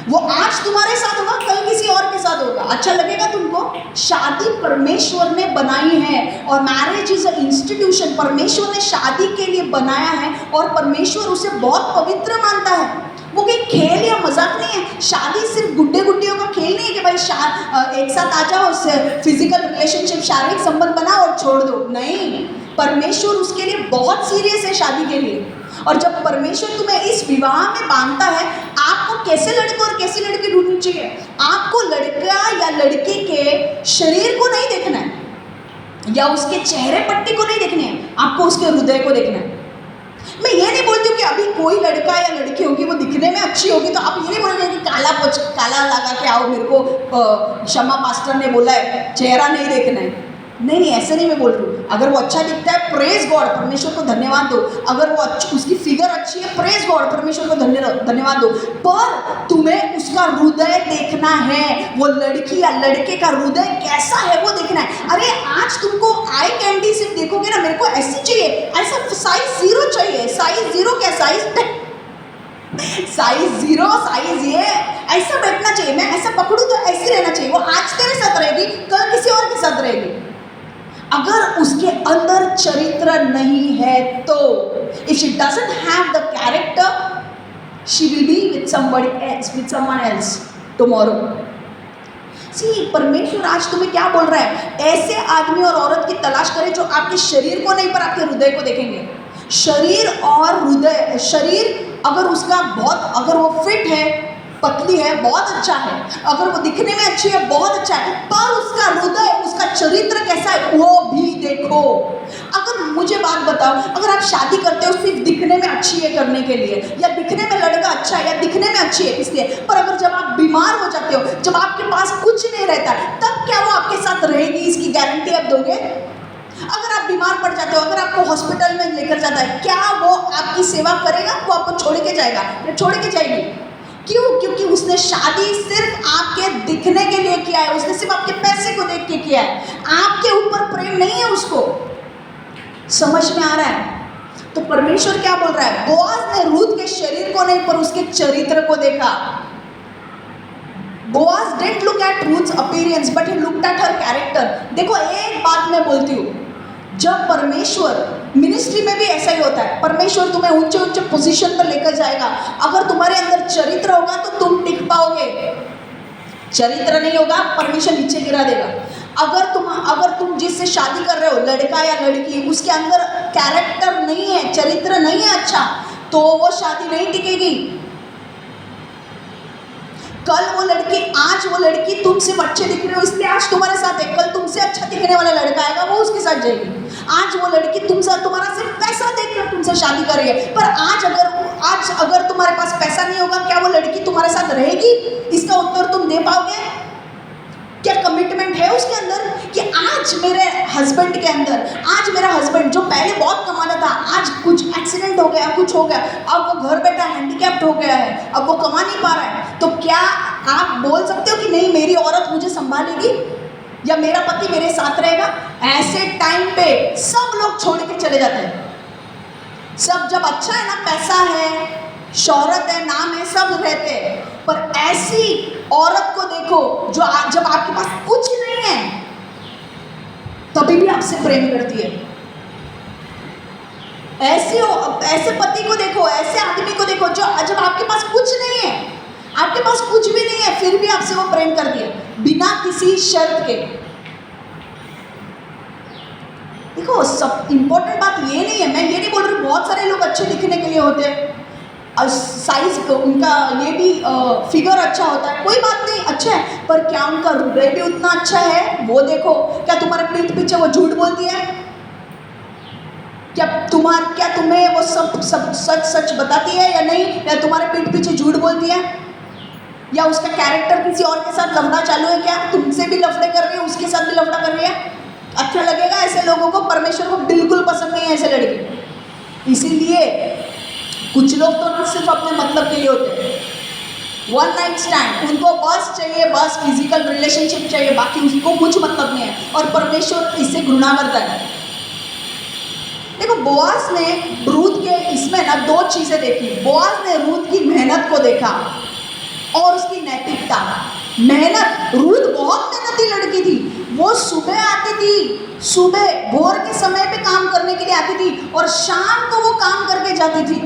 वो आज तुम्हारे साथ होगा, कल किसी और के साथ होगा। अच्छा लगेगा तुमको? शादी परमेश्वर ने बनाई है और मैरिज इज अ इंस्टीट्यूशन। परमेश्वर ने शादी के लिए बनाया है और परमेश्वर उसे बहुत पवित्र मानता है। वो कोई खेल या मजाक नहीं है। शादी सिर्फ गुड्डे गुड्डियों का खेल नहीं है कि भाई एक साथ आ जाओ, फिजिकल रिलेशनशिप, शारीरिक संबंध बनाओ और छोड़ दो। नहीं, परमेश्वर उसके लिए बहुत सीरियस है शादी के लिए। और जब परमेश्वर तुम्हें इस विवाह में बांधता है, आपको कैसे लड़के और कैसी लड़की ढूंढनी चाहिए? आपको लड़का या लड़की के शरीर को नहीं देखना है या उसके चेहरे पट्टी को नहीं देखनी है, आपको उसके हृदय को देखना है। मैं ये नहीं बोलती हूँ कि अभी कोई लड़का या लड़की होगी वो दिखने में अच्छी होगी तो आप ये नहीं बोलोगे कि काला लगा के आओ, मेरे को शमा पास्टर ने बोला है चेहरा नहीं देखना है। नहीं नहीं, ऐसे नहीं मैं बोल रही हूँ। अगर वो अच्छा दिखता है, प्रेज गॉड, परमेश्वर को धन्यवाद दो। अगर वो उसकी फिगर अच्छी है, प्रेज गॉड, परमेश्वर को धन्यवाद दो। पर तुम्हें उसका हृदय देखना है। वो लड़की या लड़के का हृदय कैसा है वो देखना है। अरे आज तुमको आई कैंडी सिर्फ देखोगे ना, मेरे को ऐसी चाहिए, ऐसा साइज 0 चाहिए। साइज 0 क्या, साइज 0, साइज ये ऐसा बैठना चाहिए, मैं ऐसा पकड़ूं तो ऐसी रहना चाहिए। वो आज तेरे साथ रहेगी, कल किसी और के साथ रहेगी। अगर उसके अंदर चरित्र नहीं है तो if she doesn't have the character, she will be with somebody else, with someone else tomorrow. See, परमेश्वर आज तुम्हें क्या बोल रहा है? ऐसे आदमी और औरत की तलाश करें जो आपके शरीर को नहीं पर आपके हृदय को देखेंगे। शरीर और हृदय, शरीर अगर उसका बहुत, अगर वो फिट है, पतली है, बहुत अच्छा है। अगर वो दिखने में अच्छी है, बहुत अच्छा है, पर उसका हृदय, उसका चरित्र कैसा है वो भी देखो। अगर मुझे बात बताओ, अगर आप शादी करते हो सिर्फ दिखने में अच्छी है करने के लिए, या दिखने में लड़का अच्छा है, या दिखने में अच्छी है इसलिए, पर अगर जब आप बीमार हो जाते हो, जब आपके पास कुछ नहीं रहता, तब क्या वो आपके साथ रहेगी? इसकी गारंटी आप दोगे? अगर आप बीमार पड़ जाते हो, अगर आपको हॉस्पिटल में लेकर जाता है, क्या वो आपकी सेवा करेगा? वो आपको छोड़ के जाएगा? छोड़ के जाएगी। क्यों? क्योंकि उसने शादी सिर्फ आपके दिखने के लिए किया है, उसने सिर्फ आपके पैसे को देख के किया है, आपके ऊपर प्रेम नहीं है उसको। समझ में आ रहा है? तो परमेश्वर क्या बोल रहा है? बोआज ने रूथ के शरीर को नहीं पर उसके चरित्र को देखा। Boaz didn't look at Ruth's appearance but he looked at her character। देखो, एक बात मैं बोलती हूँ, जब परमेश्वर, मिनिस्ट्री में भी ऐसा ही होता है, परमेश्वर तुम्हें ऊंचे ऊंचे पोजीशन पर लेकर जाएगा। अगर तुम्हारे अंदर चरित्र होगा तो तुम टिक पाओगे, चरित्र नहीं होगा परमेश्वर नीचे गिरा देगा। अगर तुम जिससे शादी कर रहे हो, लड़का या लड़की, उसके अंदर कैरेक्टर नहीं है, चरित्र नहीं है अच्छा, तो वो शादी नहीं टिकेगी। कल वो लड़की, आज वो लड़की तुम सिर्फ अच्छे दिख रहे हो इसलिए आज तुम्हारे साथ है, कल तुमसे अच्छा दिखने वाला लड़का आएगा, वो उसके साथ जाएगी। आज वो लड़की तुम्हारा सिर्फ पैसा देखकर तुमसे शादी कर रही है, पर आज अगर तुम्हारे पास पैसा नहीं होगा, क्या वो लड़की तुम्हारे साथ रहेगी? इसका उत्तर तुम दे पाओगे? क्या कमिटमेंट है उसके अंदर कि आज मेरे हस्बैंड के अंदर, आज मेरा हस्बैंड जो पहले बहुत कमाता था, आज कुछ एक्सीडेंट हो गया, कुछ हो गया, अब वो घर बैठा हैंडीकैप्ड हो गया है, अब वो कमा नहीं पा रहा है, तो क्या आप बोल सकते हो कि नहीं मेरी औरत मुझे संभालेगी या मेरा पति मेरे साथ रहेगा? ऐसे टाइम पे सब लोग छोड़ के चले जाते हैं। सब जब अच्छा है ना, पैसा है, शोहरत है, नाम है, सब रहते हैं, पर ऐसी औरत को देखो जो जब आपके पास कुछ नहीं है तभी भी आपसे प्रेम करती है। ऐसे पति को देखो, ऐसे आदमी को देखो जो जब आपके पास कुछ नहीं है, आपके पास कुछ भी नहीं है, फिर भी आपसे वो प्रेम कर दिया बिना किसी शर्त के। देखो, सब इंपॉर्टेंट बात ये नहीं है, मैं ये नहीं बोल रही बहुत सारे लोग अच्छे दिखने के लिए होते हैं, साइज उनका ये भी फिगर अच्छा होता है, कोई बात नहीं, अच्छा है, पर क्या उनका हृदय भी उतना अच्छा है वो देखो। क्या तुम्हारे पीठ पीछे वो झूठ बोलती है? क्या तुम्हें वो सब सच बताती है या नहीं? या तुम्हारे पीठ पीछे झूठ बोलती है? या उसका कैरेक्टर किसी और के साथ लफड़ा चालू है? क्या तुमसे भी लफड़े कर रही है, उसके साथ भी लफड़ा कर रही है? अच्छा लगेगा ऐसे लोगों को? परमेश्वर को बिल्कुल पसंद नहीं है ऐसे लड़के। इसीलिए कुछ लोग तो ना सिर्फ अपने मतलब के लिए होते हैं, वन नाइट स्टैंड, उनको बस चाहिए, बस फिजिकल रिलेशनशिप चाहिए, बाकी उसको कुछ मतलब नहीं है, और परमेश्वर इससे घृणा करता है। देखो, बोआज ने रूथ के इसमें ना 2 चीजें देखी। बोआज ने रूथ की मेहनत को देखा और उसकी नैतिकता, मेहनत। रूथ बहुत मेहनती लड़की थी। वो सुबह आती थी, सुबह भोर के समय पे काम करने के लिए आती थी और शाम को वो काम करके जाती थी।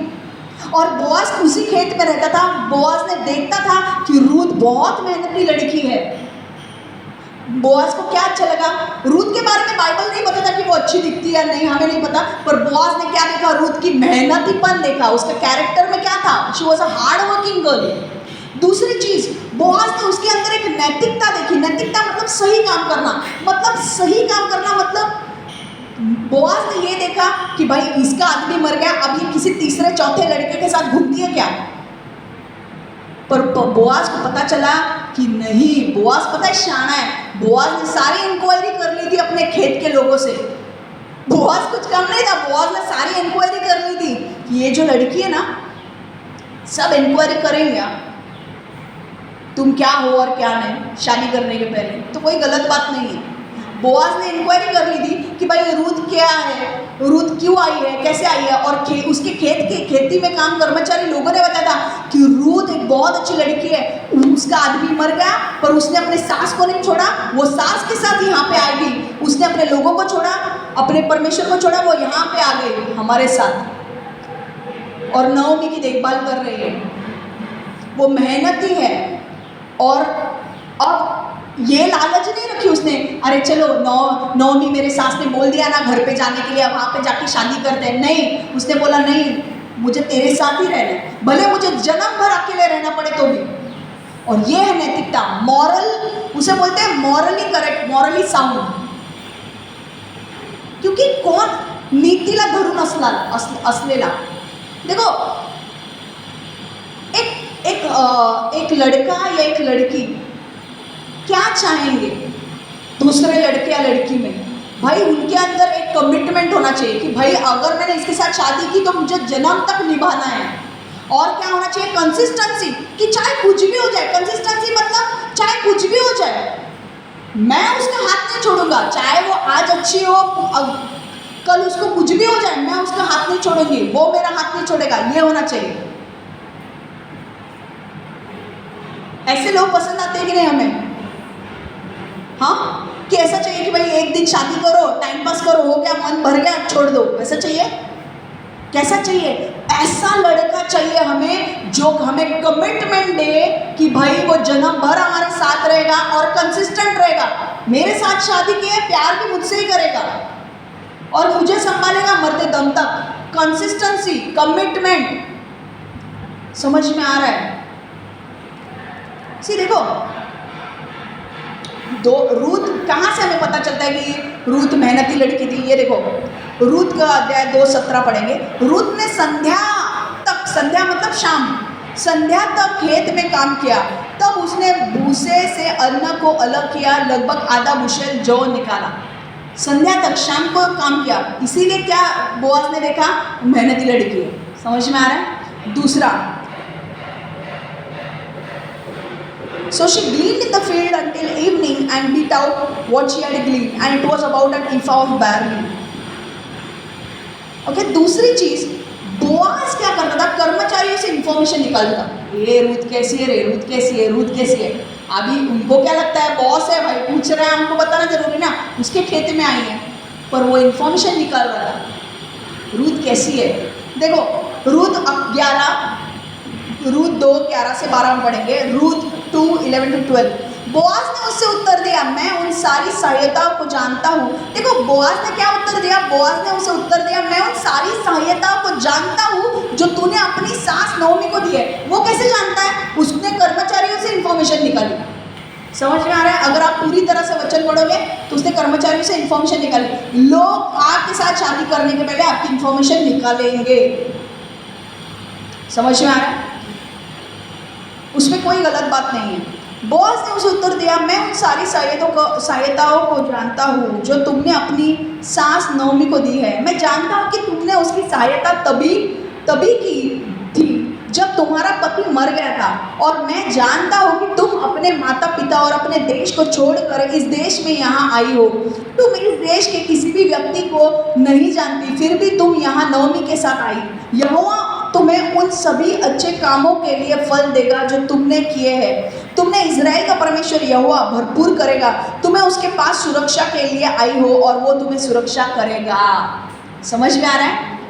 और बोआज उसी खेत में रहता था। बोआज ने देखता था कि रूथ बहुत मेहनती लड़की है। बोआज को क्या अच्छा लगा? रूथ के बारे में बाइबल नहीं बताता कि वो अच्छी दिखती है या नहीं, हमें नहीं पता, पर बोआज ने क्या देखा? रूथ की मेहनतीपन देखा। उसका कैरेक्टर में क्या था? She was a hard working girl. दूसरी चीज, बोआज ने उसके अंदर एक नैतिकता देखी। नैतिकता मतलब सही काम करना। सही काम करना मतलब बोआज ने ये देखा कि भाई इसका आदमी मर गया, अब ये किसी तीसरे चौथे लड़के के साथ घूमती है क्या? पर बोआज को पता चला कि नहीं, बोआज पता है शाना है। बोआज ने सारी इंक्वायरी कर ली थी अपने खेत के लोगों से। बोआज कुछ कम नहीं था, बोआज ने सारी इंक्वायरी कर ली थी कि ये जो लड़की है ना, सब इंक्वायरी करेंगे तुम क्या हो और क्या नहीं शादी करने के पहले, तो कोई गलत बात नहीं है। बोआज ने इंक्वायरी कर ली थी कि भाई रूथ क्या है, रूथ क्यों आई है, कैसे आई है। और उसके खेती में काम कर्मचारी लोगों ने बताया था कि रूथ एक बहुत अच्छी लड़की है। उसका आदमी मर गया पर उसने अपने सास को नहीं छोड़ा, वो सास के साथ यहाँ पे आ गई। उसने अपने लोगों को छोड़ा, अपने परमेश्वर को छोड़ा, वो यहाँ पे आ गई हमारे साथ और नओमी की देखभाल कर रही है। वो मेहनती है। और अब ये लालच नहीं रखी उसने, अरे चलो नौमी मेरे सास ने बोल दिया ना घर पे जाने के लिए, वहाँ पे जाके शादी करते हैं। नहीं, उसने बोला नहीं, मुझे तेरे साथ ही रहना है, भले मुझे जन्म भर अकेले रहना पड़े तो भी। और ये है नैतिकता, मॉरल, उसे बोलते हैं मॉरली करेक्ट, मॉरली साउंड। क्योंकि कोण नीतीला धरून असलेला, देखो एक लड़का या एक लड़की क्या चाहेंगे दूसरे लड़के या लड़की में? भाई उनके अंदर एक कमिटमेंट होना चाहिए कि भाई अगर मैंने इसके साथ शादी की तो मुझे जन्म तक निभाना है। और क्या होना चाहिए? कंसिस्टेंसी, कि चाहे कुछ भी हो जाए। कंसिस्टेंसी मतलब चाहे कुछ भी हो जाए मैं उसका हाथ नहीं छोड़ूंगा, चाहे वो आज अच्छी हो कल उसको कुछ भी हो जाए, मैं उसका हाथ नहीं छोड़ूंगी, वो मेरा हाथ नहीं छोड़ेगा। ये होना चाहिए। ऐसे लोग पसंद आते हैं कि नहीं हमें? हाँ, कि ऐसा चाहिए कि भाई एक दिन शादी करो, टाइम पास करो, हो गया, मन भर गया, छोड़ दो, ऐसा चाहिए? कैसा चाहिए? ऐसा लड़का चाहिए हमें जो हमें कमिटमेंट दे कि भाई वो जन्म भर हमारे साथ रहेगा और कंसिस्टेंट रहेगा। मेरे साथ शादी की है, प्यार भी मुझसे ही करेगा और मुझे संभालेगा मरते दम तक। कंसिस्टेंसी, कमिटमेंट, समझ में आ रहा है? सी देखो, रूथ कहाँ से हमें पता चलता है कि रूथ मेहनती लड़की थी? ये देखो, रूथ का अध्याय 2:17 पढ़ेंगे। रूथ ने संध्या तक, संध्या मतलब शाम, संध्या तक खेत में काम किया। तब उसने भूसे से अन्न को अलग किया, लगभग आधा बुशेल जौ निकाला। संध्या तक, शाम को काम किया। इसीलिए क्या बोआज ने देखा? मेहनती लड़की है। समझ में आ रहा है? दूसरा, so she gleaned in the field until evening and beat out what she had gleaned, and it was about an ephah of barley. Okay, दूसरी चीज, बोआज क्या करता था? कर्मचारियों से इंफॉर्मेशन निकालता था। ये रूथ कैसी है रे, रूथ कैसी है, रूथ कैसी है। अभी उनको क्या लगता है, बॉस है भाई, पूछ रहे हैं, हमको बताना जरूरी ना, उसके खेत में आई है, पर वो इंफॉर्मेशन निकाल रहा था रूथ कैसी है। देखो, रूथ 2:11 से 12 में पढ़ेंगे। रूथ 2:11-12। बोआज ने उससे उत्तर दिया, मैं उन सारी सहायताओं को जानता हूँ। देखो, बोआज ने क्या उत्तर दिया? बोआज ने उसे उत्तर दिया, मैं उन सारी सहायताओं को जानता हूँ जो तूने अपनी सास नौमी को दी है। वो कैसे जानता है? उसने कर्मचारियों से इंफॉर्मेशन निकाली। समझ में आ रहा है? अगर आप पूरी तरह से वचन पढ़ोगे तो उसने कर्मचारियों से इंफॉर्मेशन निकाली। लोग आपके साथ शादी करने के पहले आपकी इंफॉर्मेशन निकालेंगे। समझ में आ रहा है? उसमें कोई गलत बात नहीं है। बोआज ने उसे उत्तर दिया, मैं उन सारी सहायताओं को जानता हूँ जो तुमने अपनी सास नौमी को दी है। मैं जानता हूँ कि तुमने उसकी सहायता तभी की थी जब तुम्हारा पति मर गया था, और मैं जानता हूँ कि तुम अपने माता पिता और अपने देश को छोड़कर इस देश में यहाँ आई हो। तुम इस देश के किसी भी व्यक्ति को नहीं जानती, फिर भी तुम यहाँ नौमी के साथ आई। यहोवा तुम्हें उन सभी अच्छे कामों के लिए फल देगा जो तुमने किए हैं। तुमने इज़राइल का परमेश्वर यहोवा भरपूर करेगा। तुम्हें उसके पास सुरक्षा के लिए आई हो और वो तुम्हें सुरक्षा करेगा। समझ में आ रहा है?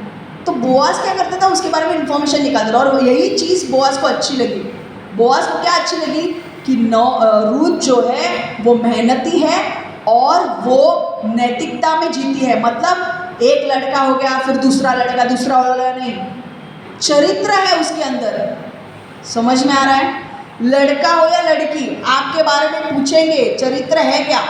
तो बोआज क्या करता था, उसके बारे में इंफॉर्मेशन निकाल रहा, और यही चीज़ बोआज को अच्छी लगी। बोआज को क्या अच्छी लगी कि रूथ जो है वो मेहनती है और वो नैतिकता में जीती है। मतलब एक लड़का हो गया, फिर दूसरा लड़का, दूसरा लड़का नहीं, चरित्र है उसके अंदर। समझ में आ रहा है? लड़का हो या लड़की, आपके बारे में पूछेंगे चरित्र है क्या।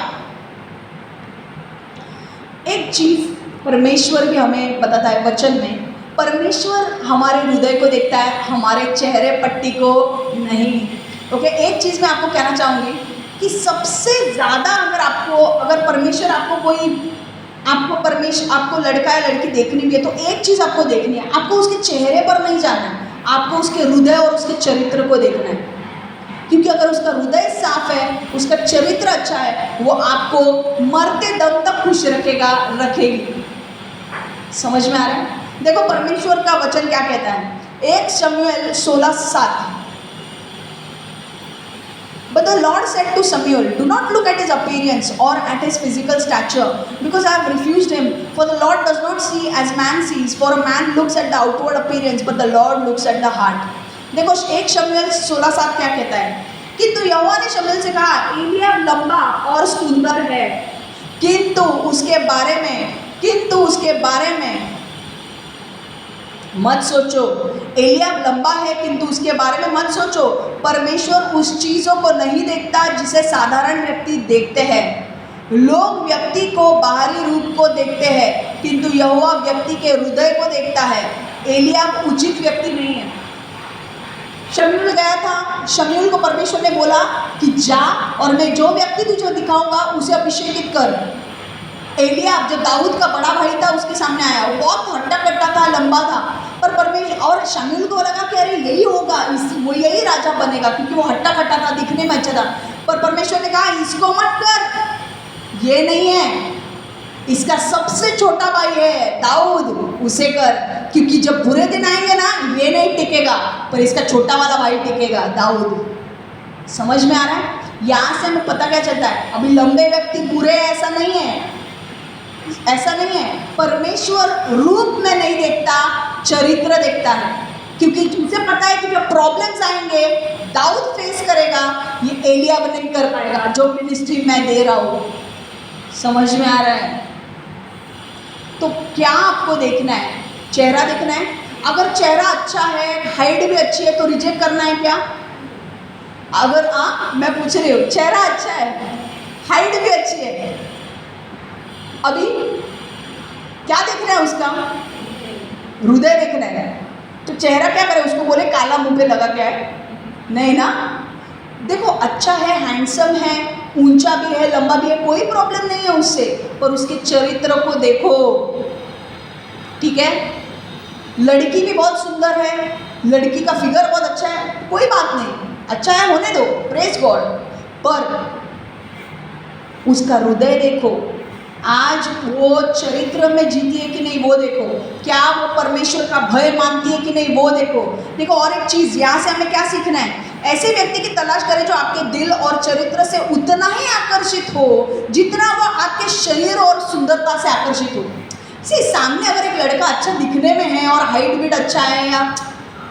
एक चीज परमेश्वर भी हमें बताता है वचन में, परमेश्वर हमारे हृदय को देखता है, हमारे चेहरे पट्टी को नहीं। ओके, एक चीज मैं आपको कहना चाहूंगी कि सबसे ज्यादा अगर परमेश्वर आपको लड़का या लड़की देखनी भी है, तो एक चीज आपको देखनी है, आपको उसके चेहरे पर नहीं जाना है, आपको उसके हृदय और उसके चरित्र को देखना है। क्योंकि अगर उसका हृदय साफ है, उसका चरित्र अच्छा है, वो आपको मरते दम तक खुश रखेगी। समझ में आ रहा है? देखो परमेश्वर का वचन क्या कहता है, 1 शमूएल 16:7। But the Lord said to Samuel, do not look at his appearance or at his physical stature, because I have refused him. For the Lord does not see as man sees, for a man looks at the outward appearance, but the Lord looks at the heart. देखो 1 शमूएल 16:7 क्या कहता है, किंतु यहोवा ने शमूएल से कहा, एलियाब लंबा और सुंदर है, किंतु उसके बारे में मत सोचो। एलियाब लंबा है किंतु उसके बारे में मत सोचो। परमेश्वर उस चीज़ों को नहीं देखता जिसे साधारण व्यक्ति देखते हैं। लोग व्यक्ति को बाहरी रूप को देखते हैं, किंतु यहोवा व्यक्ति के हृदय को देखता है। एलियाब उचित व्यक्ति नहीं है। शमूएल गया था, शमूएल को परमेश्वर ने बोला कि जा और मैं जो व्यक्ति तुझे दिखाऊंगा उसे अभिषेकित कर। एलियाब जो दाऊद का बड़ा भाई था उसके सामने आया, वो बहुत हट्टा कट्टा था, लंबा था, पर परमेश्वर और शमूएल को लगा कि अरे यही होगा, वो यही राजा बनेगा, क्योंकि वो हट्टा कट्टा था, दिखने में अच्छा था। पर परमेश्वर ने कहा इसको मत कर, ये नहीं है, इसका सबसे छोटा भाई है दाऊद, उसे कर, क्योंकि जब बुरे दिन आएंगे ना ये नहीं टिकेगा, पर इसका छोटा वाला भाई टिकेगा, दाऊद। समझ में आ रहा है? यहाँ से हमें पता क्या चलता है, अभी लंबे व्यक्ति बुरे ऐसा नहीं है, परमेश्वर रूप में नहीं देखता, चरित्र देखता है। क्योंकि उसे पता है कि जब प्रॉब्लम्स आएंगे दाऊद फेस करेगा, ये एलियाब नहीं कर पाएगा जो मिनिस्ट्री मैं दे रहा हूँ। समझ में आ रहा है? तो क्या आपको देखना है? चेहरा देखना है। अगर चेहरा अच्छा है, हाइट भी अच्छी है, तो रिजेक्ट करना है क्या? अगर मैं पूछ रही हूँ, चेहरा अच्छा है, हाइट भी अच्छी है, अभी क्या देखना है? उसका हृदय देखना है। तो चेहरा क्या करे, उसको बोले काला मुंह पे लगा क्या है? नहीं ना। देखो अच्छा है, हैंडसम है, ऊंचा भी है, लंबा भी है, कोई प्रॉब्लम नहीं है उससे, पर उसके चरित्र को देखो। ठीक है? लड़की भी बहुत सुंदर है, लड़की का फिगर बहुत अच्छा है, कोई बात नहीं, अच्छा है, होने दो, प्रेज गॉड, पर उसका हृदय देखो। आज वो चरित्र में जीती है कि नहीं वो देखो, क्या वो परमेश्वर का भय मानती है कि नहीं वो देखो। देखो और एक चीज़ यहाँ से हमें क्या सीखना है, ऐसे व्यक्ति की तलाश करें जो आपके दिल और चरित्र से उतना ही आकर्षित हो जितना वो आपके शरीर और सुंदरता से आकर्षित हो। सामने अगर एक लड़का अच्छा दिखने में है और हाइट भी अच्छा है या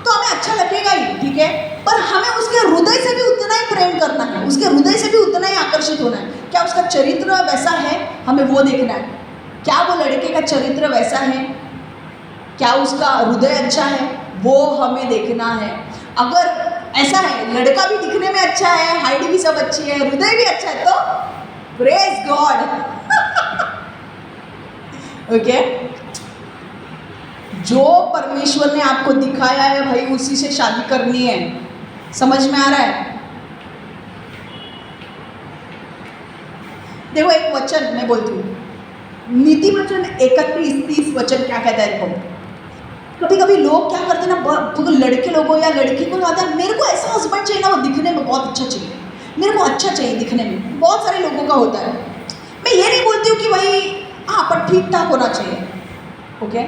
तो हमें अच्छा लगेगा ही, ठीक है, पर हमें उसके हृदय से भी उतना ही प्रेम करना है, उसके हृदय से भी उतना ही आकर्षित होना है। क्या उसका चरित्र वैसा है, हमें वो देखना है। क्या वो लड़के का चरित्र वैसा है, क्या उसका हृदय अच्छा है, वो हमें देखना है। अगर ऐसा है, लड़का भी दिखने में अच्छा है, हाइट भी सब अच्छी है, हृदय भी अच्छा है, तो प्रेज गॉड। ओके, जो परमेश्वर ने आपको दिखाया है भाई उसी से शादी करनी है। समझ में आ रहा है? देखो एक वचन मैं बोलती हूँ, नीति वचन 31:30 वचन क्या कहता है। देखो कभी कभी लोग क्या करते हैं ना, तो लड़के लोगों या लड़की को आता है मेरे को ऐसा हस्बैंड चाहिए ना, वो दिखने में बहुत अच्छा चाहिए, मेरे को अच्छा चाहिए दिखने में, बहुत सारे लोगों का होता है। मैं ये नहीं बोलती हूँ कि भाई हाँ पर ठीक ठाक होना चाहिए, ओके,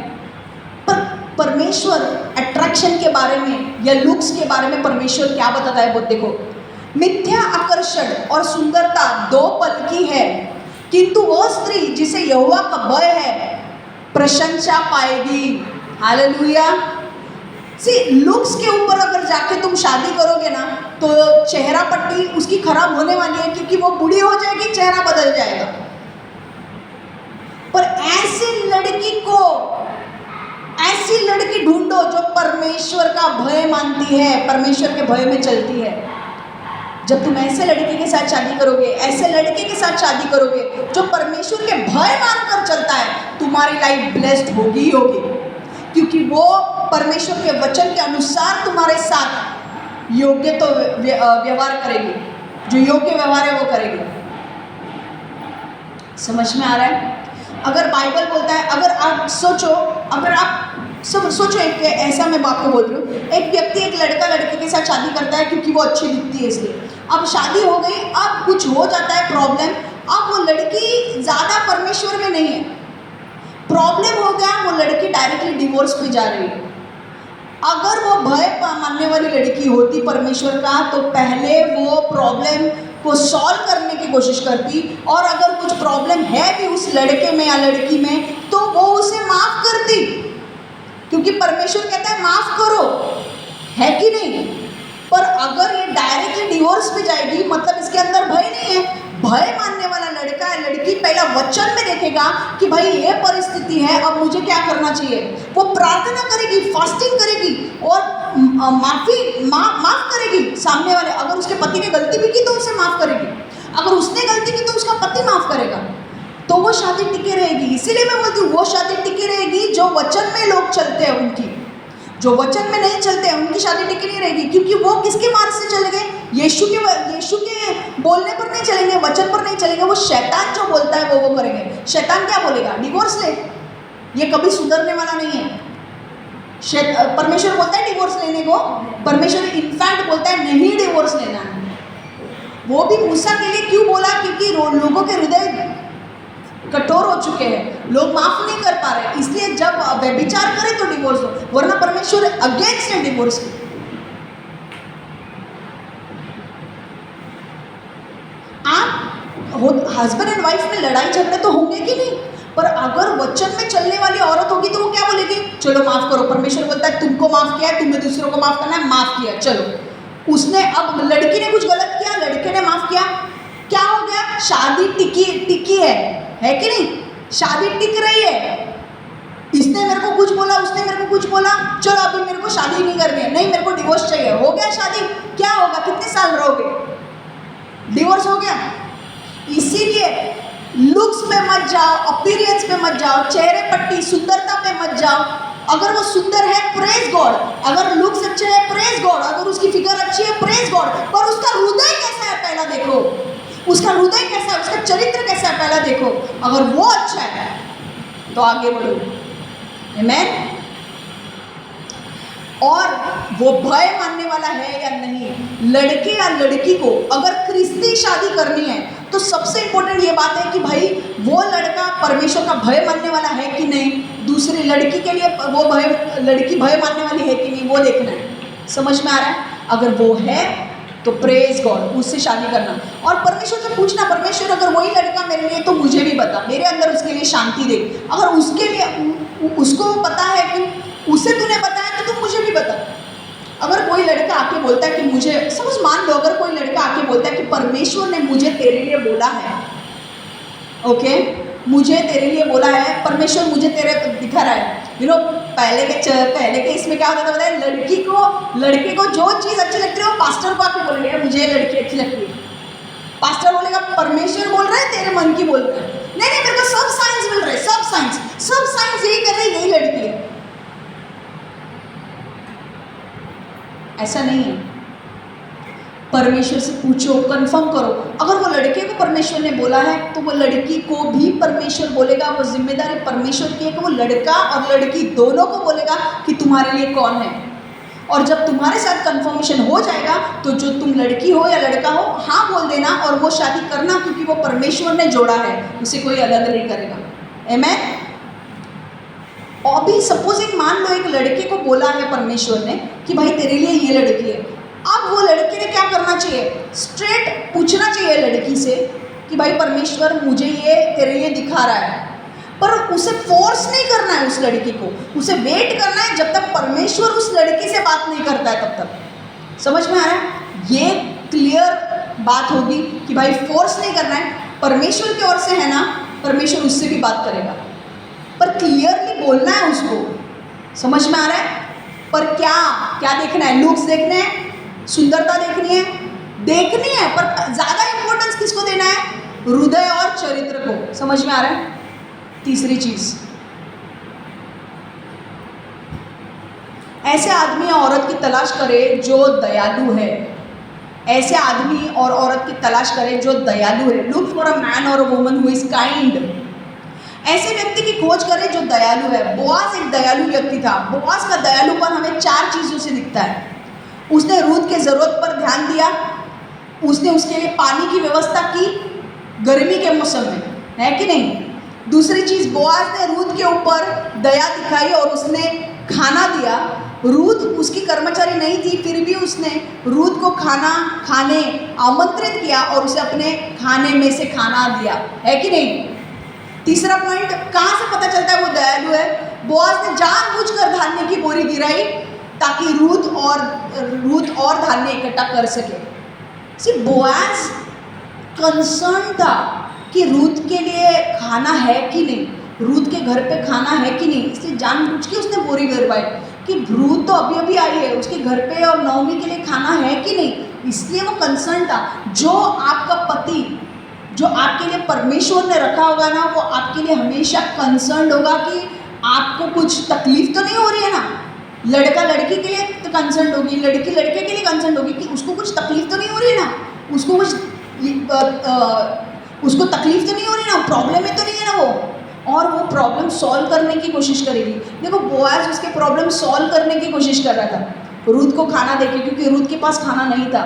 पर परमेश्वर अट्रैक्शन के बारे में या लुक्स के बारे में परमेश्वर क्या बताता है वो देखो। मिथ्या आकर्षण और सुंदरता 2 पल की है, किंतु वो स्त्री जिसे यहोवा का भय है प्रशंसा पाएगी। हालेलुया। सी लुक्स के ऊपर अगर जाके तुम शादी करोगे ना तो चेहरा पट्टी उसकी खराब होने वाली है, क्योंकि वो बूढ़ी हो जाएगी, चेहरा बदल जाएगा। पर ऐसी लड़की ढूंढो जो परमेश्वर का भय मानती है, परमेश्वर के भय में चलती है। जब तुम ऐसे लड़के के साथ शादी करोगे, ऐसे लड़के के साथ शादी करोगे जो परमेश्वर के भय मानकर चलता है, तुम्हारी लाइफ ब्लेस्ड होगी ही होगी, क्योंकि वो परमेश्वर के वचन के अनुसार तुम्हारे साथ योग्य तो व्यवहार करेगी, जो योग्य व्यवहार है वो करेगी। समझ में आ रहा है? अगर बाइबल बोलता है, अगर आप सोचो एक ऐसा, मैं आपको बोल रही हूँ, एक व्यक्ति एक लड़का लड़के के साथ शादी करता है क्योंकि वो अच्छी दिखती है इसलिए। अब शादी हो गई, अब कुछ हो जाता है प्रॉब्लम, अब वो लड़की ज़्यादा परमेश्वर में नहीं है, प्रॉब्लम हो गया, वो लड़की डायरेक्टली डिवोर्स पे जा रही है। अगर वो भय मानने वाली लड़की होती परमेश्वर का, तो पहले वो प्रॉब्लम को सॉल्व करने की कोशिश करती, और अगर कुछ प्रॉब्लम है भी उस लड़के में या लड़की में तो वो उसे माफ करती, क्योंकि परमेश्वर कहता है माफ करो, है कि नहीं? पर अगर ये डायरेक्टली डिवोर्स पे जाएगी, मतलब इसके अंदर भय नहीं है। भय मानने वाला लड़का या लड़की पहला वचन में देखेगा कि भाई ये परिस्थिति है, अब मुझे क्या करना चाहिए। वो प्रार्थना करेगी, फास्टिंग करेगी और माफ करेगी सामने वाले। अगर उसके पति ने गलती भी की तो उसे माफ करेगी, अगर उसने गलती की तो उसका पति माफ करेगा, तो वो शादी टिके रहेगी। इसीलिए मैं बोलती हूँ वो शादी टिकी रहेगी जो वचन में लोग चलते हैं उनकी। जो वचन में नहीं चलते हैं उनकी शादी टिकी नहीं रहेगी, क्योंकि वो किसके मार्ग से चले गए? यीशु के बोलने पर नहीं चलेंगे, वचन पर नहीं चलेंगे। वो शैतान जो बोलता है वो करेंगे। शैतान क्या बोलेगा? डिवोर्स ले, ये कभी सुधरने वाला नहीं है। परमेश्वर बोलता है डिवोर्स लेने को, परमेश्वर इनफैक्ट बोलता है नहीं डिवोर्स लेना है। वो भी मूसा के लिए क्यों बोला? क्योंकि लोगों के हृदय कठोर हो चुके हैं, लोग माफ नहीं कर पा रहे, इसलिए जब व्यभिचार करे तो डिवोर्स हो, वरना परमेश्वर अगेंस्ट है डिवोर्स की। आप हस्बैंड एंड वाइफ में लड़ाई झगड़े तो होंगे कि नहीं, पर अगर वचन में चलने वाली औरत होगी तो वो क्या बोलेगी? चलो माफ करो, परमेश्वर बोलता है तुमको माफ किया है, तुम्हें दूसरों को माफ करना है, माफ किया, चलो। उसने, अब लड़की ने कुछ गलत किया, लड़के ने माफ किया, क्या हो गया? शादी टिकी है कि नहीं? शादी टिक रही है। इसने मेरे को कुछ बोला, उसने मेरे को कुछ बोला, चलो अभी मेरे को शादी नहीं करनी है, नहीं मेरे को डिवोर्स चाहिए, हो गया शादी। क्या होगा? कितने साल रहोगे? डिवोर्स हो गया। इसीलिए लुक्स पे मत जाओ, अपीयरेंस पे मत जाओ, चेहरे पट्टी सुंदरता पे मत जाओ। अगर वो सुंदर है प्रेज गॉड, अगर लुक्स अच्छे है प्रेज गॉड, अगर उसकी फिगर अच्छी है प्रेज गॉड, पर उसका हृदय कैसा है पहला देखो, उसका हृदय कैसा है, उसका चरित्र कैसा है पहला देखो। अगर वो अच्छा है तो आगे बढ़ो। आमीन। और वो भय मानने वाला है या नहीं। लड़के या लड़की को अगर ख्रिस्ती शादी करनी है तो सबसे इंपॉर्टेंट ये बात है कि भाई वो लड़का परमेश्वर का भय मानने वाला है कि नहीं, दूसरी लड़की के लिए वो लड़की भय मानने वाली है कि नहीं, वो देखना है। समझ में आ रहा है? अगर वो है तो प्रेज गॉड, उससे शादी करना और परमेश्वर से पूछना, परमेश्वर अगर वही लड़का मेरे लिए तो मुझे भी बता, मेरे अंदर उसके लिए शांति दे। अगर उसके लिए उसको पता है कि उसे तूने बताया तो तुम मुझे भी बता। अगर कोई लड़का आके बोलता है कि मुझे, समझ मान लो अगर कोई लड़का आके बोलता है कि परमेश्वर ने मुझे तेरे लिए बोला है, ओके, मुझे तेरे लिए बोला है, परमेश्वर मुझे तेरे दिखा रहा है। पहले के इसमें क्या होता था बताया? लड़के को जो चीज़ अच्छी लगती है वो पास्टर को आके बोलेंगे मुझे लड़की अच्छी लगती है। पास्टर बोलेगा परमेश्वर बोल रहा है, तेरे मन की बोल रहा है। नहीं मेरे को सब साइंस मिल रहा है, सब साइंस यही कर रही है, यही लड़की है। ऐसा नहीं है। परमेश्वर से पूछो, कंफर्म करो। अगर वो लड़के को परमेश्वर ने बोला है तो वो लड़की को भी परमेश्वर बोलेगा। वो जिम्मेदारी परमेश्वर की है कि वो लड़का और लड़की दोनों को बोलेगा कि तुम्हारे लिए कौन है। और जब तुम्हारे साथ कंफर्मेशन हो जाएगा तो जो तुम लड़की हो या लड़का हो, हाँ बोल देना और वो शादी करना, क्योंकि वो परमेश्वर ने जोड़ा है, उसे कोई अलग नहीं करेगा। आमीन। अभी सपोज एक मान लो एक लड़के को बोला है परमेश्वर ने कि भाई तेरे लिए ये लड़की है। अब वो लड़के ने क्या करना चाहिए? स्ट्रेट पूछना चाहिए लड़की से कि भाई परमेश्वर मुझे ये तेरे लिए दिखा रहा है, पर उसे फोर्स नहीं करना है उस लड़की को, उसे वेट करना है जब तक परमेश्वर उस लड़की से बात नहीं करता है तब तक। समझ में आ रहा है? ये क्लियर बात होगी कि भाई फोर्स नहीं करना है, परमेश्वर की ओर से है ना, परमेश्वर उससे भी बात करेगा, पर क्लियरली बोलना है उसको। समझ में आ रहा है? पर क्या क्या देखना है? लुक्स देखने हैं, सुंदरता देखनी है, पर ज़्यादा इंपॉर्टेंस किसको देना है? हृदय और चरित्र को। समझ में आ रहा है? तीसरी चीज, ऐसे आदमी या औरत की तलाश करे जो दयालु है। ऐसे आदमी और औरत की तलाश करे जो दयालु है। लुक फॉर अ मैन और a woman who is kind. ऐसे व्यक्ति की खोज करे जो दयालु है। बोआज एक दयालु व्यक्ति था। बोआज का दयालुपन हमें 4 चीजों से दिखता है। उसने रूथ के जरूरत पर ध्यान दिया, उसने उसके लिए पानी की व्यवस्था की गर्मी के मौसम में, है कि नहीं? दूसरी चीज, बोआज ने रूथ के ऊपर दया दिखाई और उसने खाना दिया। रूथ उसकी कर्मचारी नहीं थी, फिर भी उसने रूथ को खाने आमंत्रित किया और उसे अपने खाने में से खाना दिया, है कि नहीं? तीसरा पॉइंट, कहाँ से पता चलता है वो दयालु है? बोआज ने जानबूझकर धान्य की बोरी गिराई ताकि रूथ और धान्य इकट्ठा कर सके। सिर्फ बोआज कंसर्न था कि रूथ के लिए खाना है कि नहीं, रूथ के घर पे खाना है कि नहीं, इसलिए जानबूझ के उसने बोरी गिरवाई कि रूथ तो अभी अभी आई है, उसके घर पे और नवमी के लिए खाना है कि नहीं, इसलिए वो कंसर्न था। जो आपका पति, जो आपके लिए परमेश्वर ने रखा होगा ना, वो आपके लिए हमेशा कंसर्न होगा कि आपको कुछ तकलीफ तो नहीं हो रही है ना। लड़का लड़की के लिए तो कंसर्न होगी, लड़की लड़के के लिए कंसर्न होगी कि उसको कुछ तकलीफ तो नहीं हो रही है ना, उसको तकलीफ तो नहीं हो रही ना, प्रॉब्लम में तो नहीं है ना वो, और वो प्रॉब्लम सॉल्व करने की कोशिश करेगी। देखो बोआज उसके प्रॉब्लम सॉल्व करने की कोशिश कर रहा था रूथ को खाना देके, क्योंकि रूथ के पास खाना नहीं था।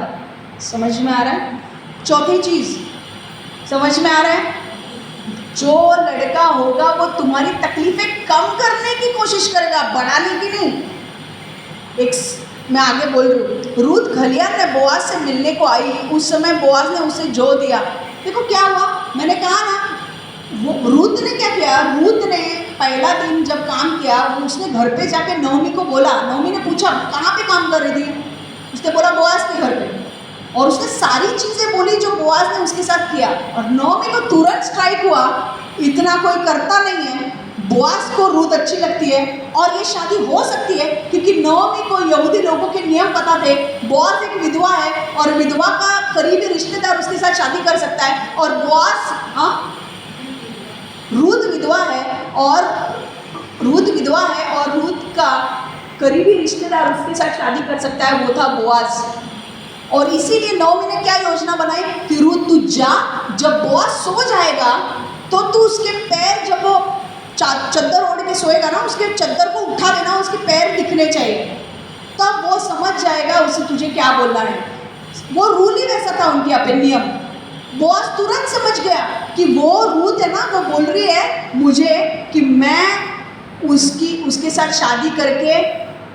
समझ में आ रहा है? चौथी चीज समझ में आ रहा है? जो लड़का होगा वो तुम्हारी तकलीफें कम करने की कोशिश करेगा, बढ़ाने की नहीं। मैं आगे बोल रही हूँ। रूथ खलियान ने बोआज से मिलने को आई, उस समय बोआज ने उसे जो दिया। देखो क्या हुआ, मैंने कहा ना, वो रूथ ने क्या किया? रूथ ने पहला दिन जब काम किया, उसने घर पे जाके नवमी को बोला। नवमी ने पूछा कहाँ पे काम कर रही थी, उसने बोला बोआज के घर पे, और उसने सारी चीजें बोली जो बोआज ने उसके साथ किया। और नवमी को तुरंत स्ट्राइक हुआ, इतना कोई करता नहीं है, बोआज को रूथ अच्छी लगती है और ये शादी हो सकती है, क्योंकि नवमी को यहूदी लोगों के नियम पता थे। बोआज एक विधवा है और विधवा का करीबी रिश्तेदार उसके साथ शादी कर सकता है, और बोआज रूथ विधवा है और रूथ का करीबी रिश्तेदार उसके साथ शादी कर सकता है, वो था बोआज। और इसीलिए नवमी ने क्या योजना बनाई कि रूथ तू जा, जब बोआज सो जाएगा तो तू उसके पैर, जब वो चद्दर ओढ़ के सोएगा ना, उसके चद्दर को उठा देना, उसके पैर दिखने चाहिए, तब वो समझ जाएगा उसे तुझे क्या बोलना है। वो रूल ही वैसा था उनके यहाँ पे, नियम। बोआज तुरंत समझ गया कि वो रूथ है ना, वो बोल रही है मुझे कि मैं उसके साथ शादी करके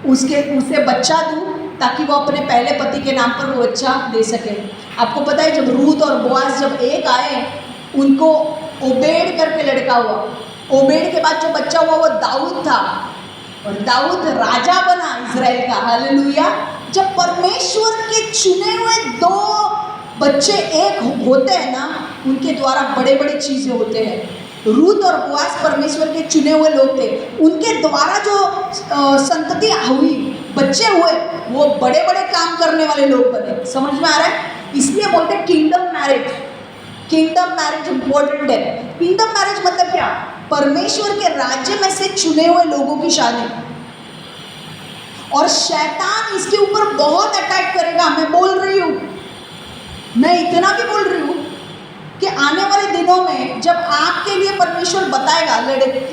उसे बच्चा दूँ, ताकि वो अपने पहले पति के नाम पर वो बच्चा दे सके। आपको पता है जब रूथ और बोआज जब एक आए, उनको ओबेद करके लड़का हुआ। ओबेद के बाद जो बच्चा हुआ वो दाऊद था, और दाऊद राजा बना इजराइल का। हालेलुया। जब परमेश्वर के चुने हुए 2 बच्चे एक होते हैं ना, उनके द्वारा बड़े बड़े चीज़ें होते हैं। रूथ और बोआज परमेश्वर के चुने हुए लोग थे, उनके द्वारा जो संतति हुई, बच्चे हुए, वो बड़े बड़े काम करने वाले लोग बने। समझ में आ रहा है? इसलिए बोलते हैं kingdom marriage. Kingdom marriage important है। किंगडम मैरिज मतलब क्या? परमेश्वर के राज्य में से चुने हुए लोगों की शादी। और शैतान इसके ऊपर बहुत अटैक करेगा। मैं बोल रही हूँ, मैं इतना भी बोल रही हूँ कि आने वाले दिनों में जब आपके लिए परमेश्वर बताएगा,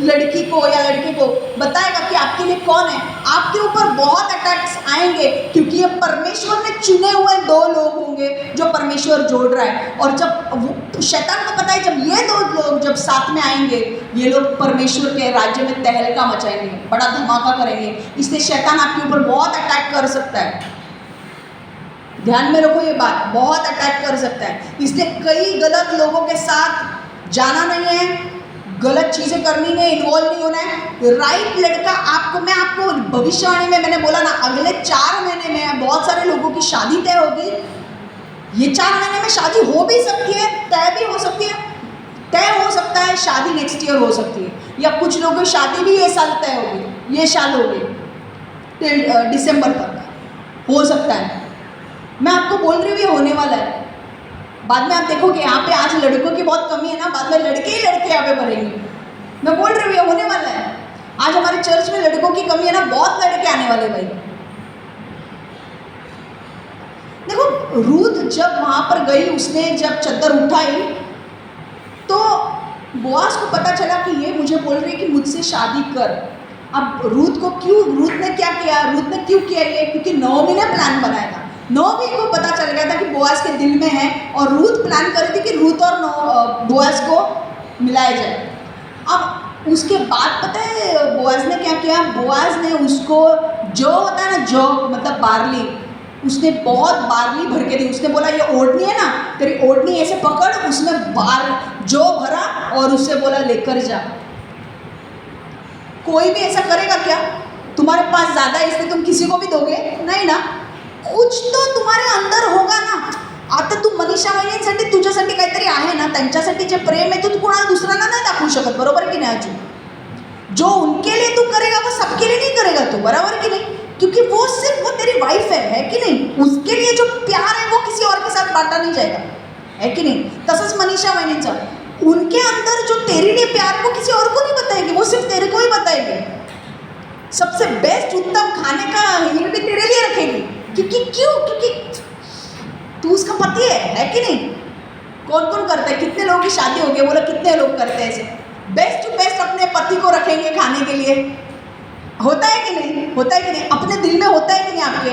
लड़की को या लड़के को बताएगा कि आपके लिए कौन है, आपके ऊपर बहुत अटैक्स आएंगे, क्योंकि ये परमेश्वर ने चुने हुए दो लोग होंगे जो परमेश्वर जोड़ रहा है। और जब शैतान को पता है जब ये दो लोग जब साथ में आएंगे, ये लोग परमेश्वर के राज्य में तहलका मचाएंगे, बड़ा धमाका करेंगे। इसलिए शैतान आपके ऊपर बहुत अटैक कर सकता है। ध्यान में रखो ये बात, बहुत अटैक कर सकता है। इसलिए कई गलत लोगों के साथ जाना नहीं है, गलत चीज़ें करनी नहीं, इन्वॉल्व नहीं होना है। राइट लड़का आपको, मैं आपको भविष्यवाणी में मैंने बोला ना, अगले 4 महीने में बहुत सारे लोगों की शादी तय होगी। ये 4 महीने में शादी हो भी सकती है, तय भी हो सकती है, तय हो सकता है शादी नेक्स्ट ईयर हो सकती है, या कुछ लोगों की शादी भी ये साल तय होगी, ये साल होगी टिल दिसंबर तक हो सकता है। मैं आपको बोल रही हूँ ये होने वाला है। बाद में आप देखोगे यहाँ पे आज लड़कों की बहुत कमी है ना, बाद में लड़के ही लड़के यहाँ पे भरेंगे। मैं बोल रही हूँ ये होने वाला है। आज हमारे चर्च में लड़कों की कमी है ना, बहुत लड़के आने वाले भाई। देखो रूथ जब वहाँ पर गई, उसने जब चद्दर उठाई तो बोआज को पता चला कि ये मुझे बोल रही है कि मुझसे शादी कर। अब रूथ ने क्या किया, रूथ ने क्यों किया ये, क्योंकि नओमी ने प्लान बनाया था। नओमी को पता चल गया था कि बोआज के दिल में है, और रूथ प्लान कर रही थी कि रूथ और बोआज को मिलाया जाए। अब उसके बाद पता है बोआज ने क्या किया, बोआज ने उसको जो होता है ना, जौ मतलब बार्ली, उसने बहुत बार्ली भर के दी। उसने बोला ये ओढ़नी है ना, तेरी ओढ़नी ऐसे पकड़, उसमें जौ भरा और उससे बोला लेकर जा। कोई भी ऐसा करेगा क्या? तुम्हारे पास ज़्यादा है इसलिए तुम किसी को भी दोगे? नहीं ना, कुछ तो तुम्हारे अंदर होगा ना। आता तू मनीषा वहिनींसाठी, तुझ्यासाठी काहीतरी आहे ना, त्यांच्यासाठी जे प्रेम आहे तो तू कोणाला दुसऱ्यांना नाही दाखवू शकत, बरोबर की नाही? अजून जो उनके लिए तू करेगा वो सबके लिए नहीं करेगा तू, बराबर की नहीं? क्योंकि वो सिर्फ वो तेरी वाइफ है कि नहीं? उसके लिए जो प्यार है वो किसी और के साथ बांटा नहीं जाएगा, है कि नहीं? तसंच मनीषा वहिनींचा, उनके अंदर जो तेरे लिए प्यार वो किसी और को नहीं बताएगी, वो सिर्फ तेरे को ही बताएगी। सबसे बेस्ट उत्तम खाने का ये भी तेरे लिए रखेगी, क्योंकि क्यों? क्योंकि तू उसका पति है कि नहीं? कौन कौन करता है? कितने लोगों की शादी हो गई, बोला कितने लोग करते हैं ऐसे? बेस्ट टू बेस्ट अपने पति को रखेंगे खाने के लिए। होता है कि नहीं? होता है कि नहीं? अपने दिल में होता है कि नहीं आपके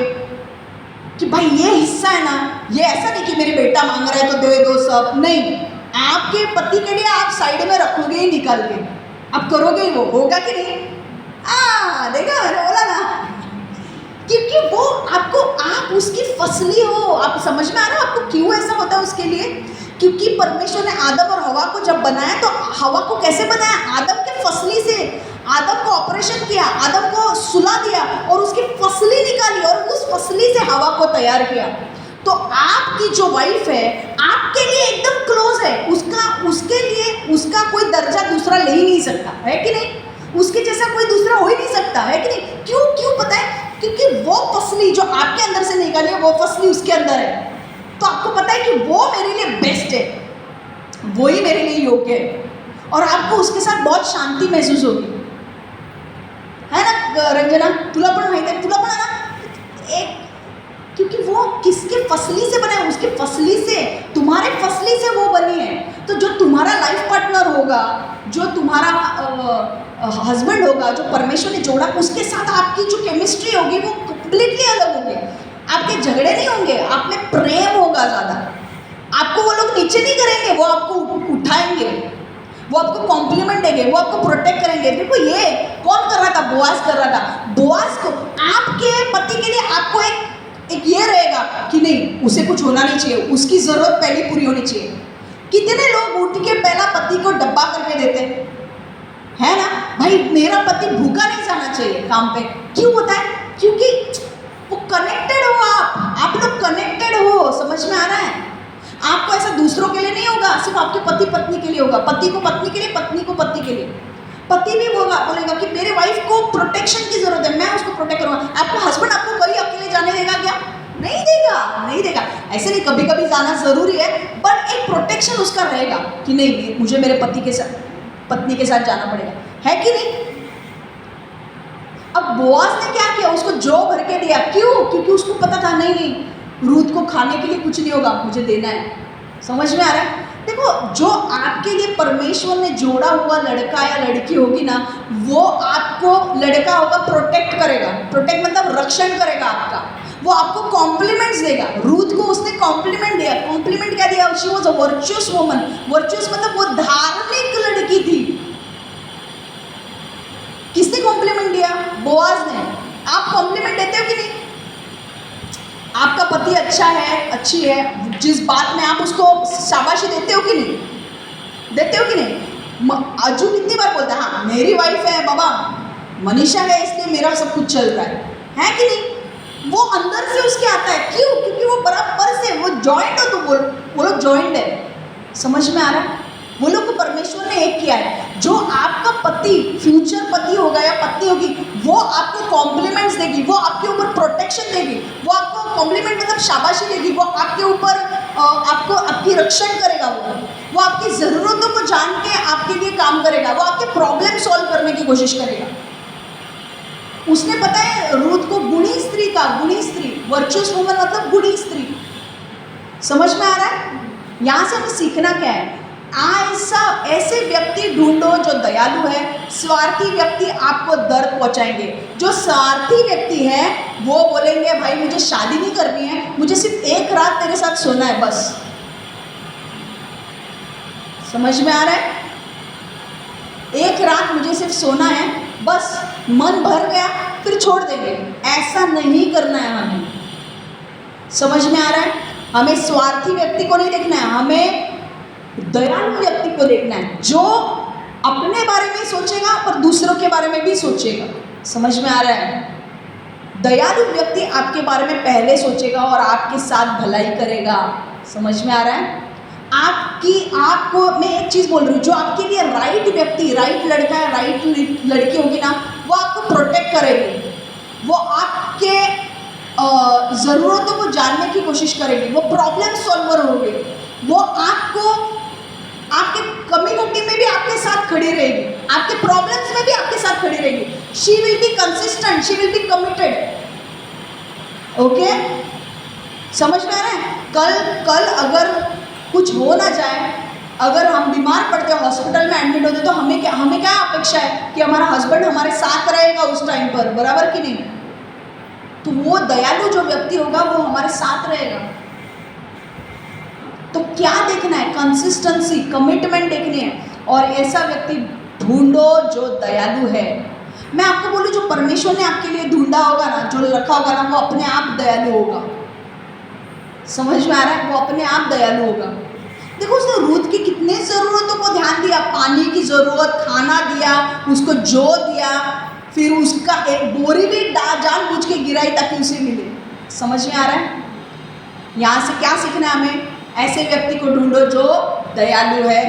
कि भाई ये हिस्सा है ना, ये ऐसा नहीं कि मेरे बेटा मांग रहा है तो दे दो सब, नहीं। आपके पति के लिए आप साइड में रखोगे ही निकाल के, आप करोगे ही, वो होगा कि नहीं? देखा मैंने बोला ना, क्योंकि वो आपको, आप उसकी फसली हो। आप समझ में आ रहा है आपको क्यों ऐसा होता है उसके लिए? क्योंकि परमेश्वर ने आदम और हवा को जब बनाया तो हवा को कैसे बनाया? आदम के फसली से। आदम को ऑपरेशन किया, आदम को सुला दिया और उसकी फसली निकाली और उस फसली से हवा को तैयार किया। तो आपकी जो वाइफ है आपके लिए एकदम क्लोज है, उसके लिए उसका कोई दर्जा दूसरा ले ही नहीं सकता, है कि नहीं? उसके जैसा कोई दूसरा हो ही नहीं सकता, है कि नहीं? क्यों पता है? क्योंकि वो फसली जो आपके अंदर से निकाली है, वो फसली उसके अंदर है। तो आपको पता है कि वो मेरे लिए बेस्ट है, वो ही मेरे लिए योग्य है, और आपको उसके साथ बहुत शांति महसूस होगी, है ना रंजना? तुला पण माहिती है, तुला पण है ना एक, क्योंकि वो किसके फसली से बना है? उसके फसली से, तुम्हारे फसली से वो बनी है। तो जो तुम्हारा लाइफ पार्टनर होगा, जो तुम्हारा हस्बैंड होगा, जो परमेश्वर ने जोड़ा, उसके साथ आपकी जो केमिस्ट्री होगी वो कंप्लीटली अलग होगी। आपके झगड़े नहीं होंगे, आप में प्रेम होगा ज़्यादा। आपको वो लोग नीचे नहीं करेंगे, वो आपको उठाएंगे, वो आपको कॉम्प्लीमेंट देंगे, वो आपको प्रोटेक्ट करेंगे। देखो ये कौन कर रहा था? बोआज कर रहा था। बोआज को, आपके पति के लिए आपको एक ये रहेगा कि नहीं, उसे कुछ होना नहीं चाहिए, उसकी ज़रूरत पहले पूरी होनी चाहिए। कितने लोग उठ के पहला पति को डब्बा करके देते है ना? भाई मेरा पति भूखा नहीं जाना चाहिए काम पे। क्यों होता है? क्योंकि वो कनेक्टेड हो, आप लोग कनेक्टेड हो। समझ में आ रहा है? आपको ऐसा दूसरों के लिए नहीं होगा, सिर्फ आपके पति पत्नी के लिए होगा। पति को पत्नी के लिए, पत्नी को पति के लिए। पति भी बोलेगा कि मेरे वाइफ को प्रोटेक्शन की जरूरत है, मैं उसको प्रोटेक्ट करूँगा। आपका हस्बैंड आपको कहीं अकेले जाने देगा क्या? नहीं देगा, नहीं देगा। ऐसे नहीं, कभी कभी जाना जरूरी है, बट एक प्रोटेक्शन उसका रहेगा कि नहीं, मुझे मेरे पति के साथ, पत्नी के साथ जाना पड़ेगा, है कि नहीं? अब बोआज ने क्या किया? उसको जौ भर के दिया। क्यों? क्योंकि उसको पता था नहीं, रूथ को खाने के लिए कुछ नहीं होगा, मुझे देना है। समझ में आ रहा है? देखो, जो आपके लिए परमेश्वर ने जोड़ा हुआ लड़का या लड़की होगी ना, वो आपको, लड़का होगा, प्रोटेक्ट करेगा। प्रोटेक्ट मतलब रक्षण करेगा आपका। वो आपको कॉम्प्लीमेंट्स देगा। रूथ को उसने कॉम्प्लीमेंट दिया। कॉम्प्लीमेंट क्या दिया? She was a virtuous woman. Virtuous मतलब वो धार्मिक लड़की थी। किसने कॉम्प्लीमेंट दिया? बोआज ने। आप कॉम्प्लीमेंट देते हो कि नहीं? आपका पति अच्छा है, अच्छी है, जिस बात में आप उसको शाबाशी देते हो कि नहीं? देते हो कि नहीं? अजू कितनी बार बोलता है, हाँ मेरी वाइफ है बाबा, मनीषा है, इसलिए मेरा सब कुछ चल रहा है कि नहीं? वो अंदर से उसके आता है। क्यों? क्योंकि वो बराबर से वो जॉइंट हो, तो वो लोग जॉइंट है। समझ में आ रहा है? वो लोग को परमेश्वर ने एक किया है। जो आपका पति, फ्यूचर पति होगा या पत्नी होगी, वो आपको कॉम्प्लीमेंट्स देगी, वो आपके ऊपर प्रोटेक्शन देगी, वो आपको कॉम्प्लीमेंट मतलब शाबाशी देगी, वो आपके ऊपर आपको आपकी रक्षण करेगा। वो आपकी ज़रूरतों को जान के आपके लिए काम करेगा। वो आपके प्रॉब्लम सॉल्व करने की कोशिश करेगा। उसने पता है रूथ को गुणी स्त्री का, गुणी स्त्री, वर्चुअस वुमन मतलब गुणी स्त्री। समझ में आ रहा है? यहाँ से हमें सीखना क्या है? ऐसे व्यक्ति ढूंढो जो दयालु है। स्वार्थी व्यक्ति आपको दर्द पहुंचाएंगे। जो स्वार्थी व्यक्ति है वो बोलेंगे भाई मुझे शादी नहीं करनी है, मुझे सिर्फ एक रात तेरे साथ सोना है बस। समझ में आ रहा है? एक रात मुझे सिर्फ सोना है बस, मन भर गया फिर छोड़ देंगे। ऐसा नहीं करना है हमें। समझ में आ रहा है? हमें स्वार्थी व्यक्ति को नहीं देखना है, हमें दयालु व्यक्ति को देखना है, जो अपने बारे में सोचेगा पर दूसरों के बारे में भी सोचेगा। समझ में आ रहा है? दयालु व्यक्ति आपके बारे में पहले सोचेगा और आपके साथ भलाई करेगा। समझ में आ रहा है? आपको मैं एक चीज़ बोल रही हूँ, जो आपके लिए राइट व्यक्ति, राइट लड़का है, राइट लड़की होगी ना, वो आपको प्रोटेक्ट करेगी। वो आपके ज़रूरतों को जानने की कोशिश करेगी। वो प्रॉब्लम सॉल्वर होगी। वो आपको आपके कमी घटी में भी आपके साथ खड़ी रहेगी, आपके प्रॉब्लम्स में भी आपके साथ खड़ी रहेगी। She will be consistent, she will be committed. Okay, समझ में आ रहा है? कल अगर कुछ हो ना जाए, अगर हम बीमार पड़ते हैं, हॉस्पिटल में एडमिट होते, तो हमें क्या अपेक्षा है कि हमारा हस्बैंड हमारे साथ रहेगा उस टाइम पर, बराबर कि नहीं? तो वो दयालु जो व्यक्ति होगा वो हमारे साथ रहेगा। तो क्या देखना है? कंसिस्टेंसी, कमिटमेंट देखनी है। और ऐसा व्यक्ति ढूंढो जो दयालु है। मैं आपको बोलूं, जो परमेश्वर ने आपके लिए ढूंढा होगा ना, जो रखा होगा ना, वो अपने आप दयालु होगा। समझ में आ रहा है? वो अपने आप दयालु होगा। देखो, उसने रूथ की कितने ज़रूरतों को ध्यान दिया। पानी की ज़रूरत, खाना दिया, उसको जौ दिया, फिर उसका एक बोरी भी जानबूझ के गिराई ताकि उसे मिले। समझ में आ रहा है? यहाँ से क्या सीखना है हमें? ऐसे व्यक्ति को ढूंढो जो दयालु है।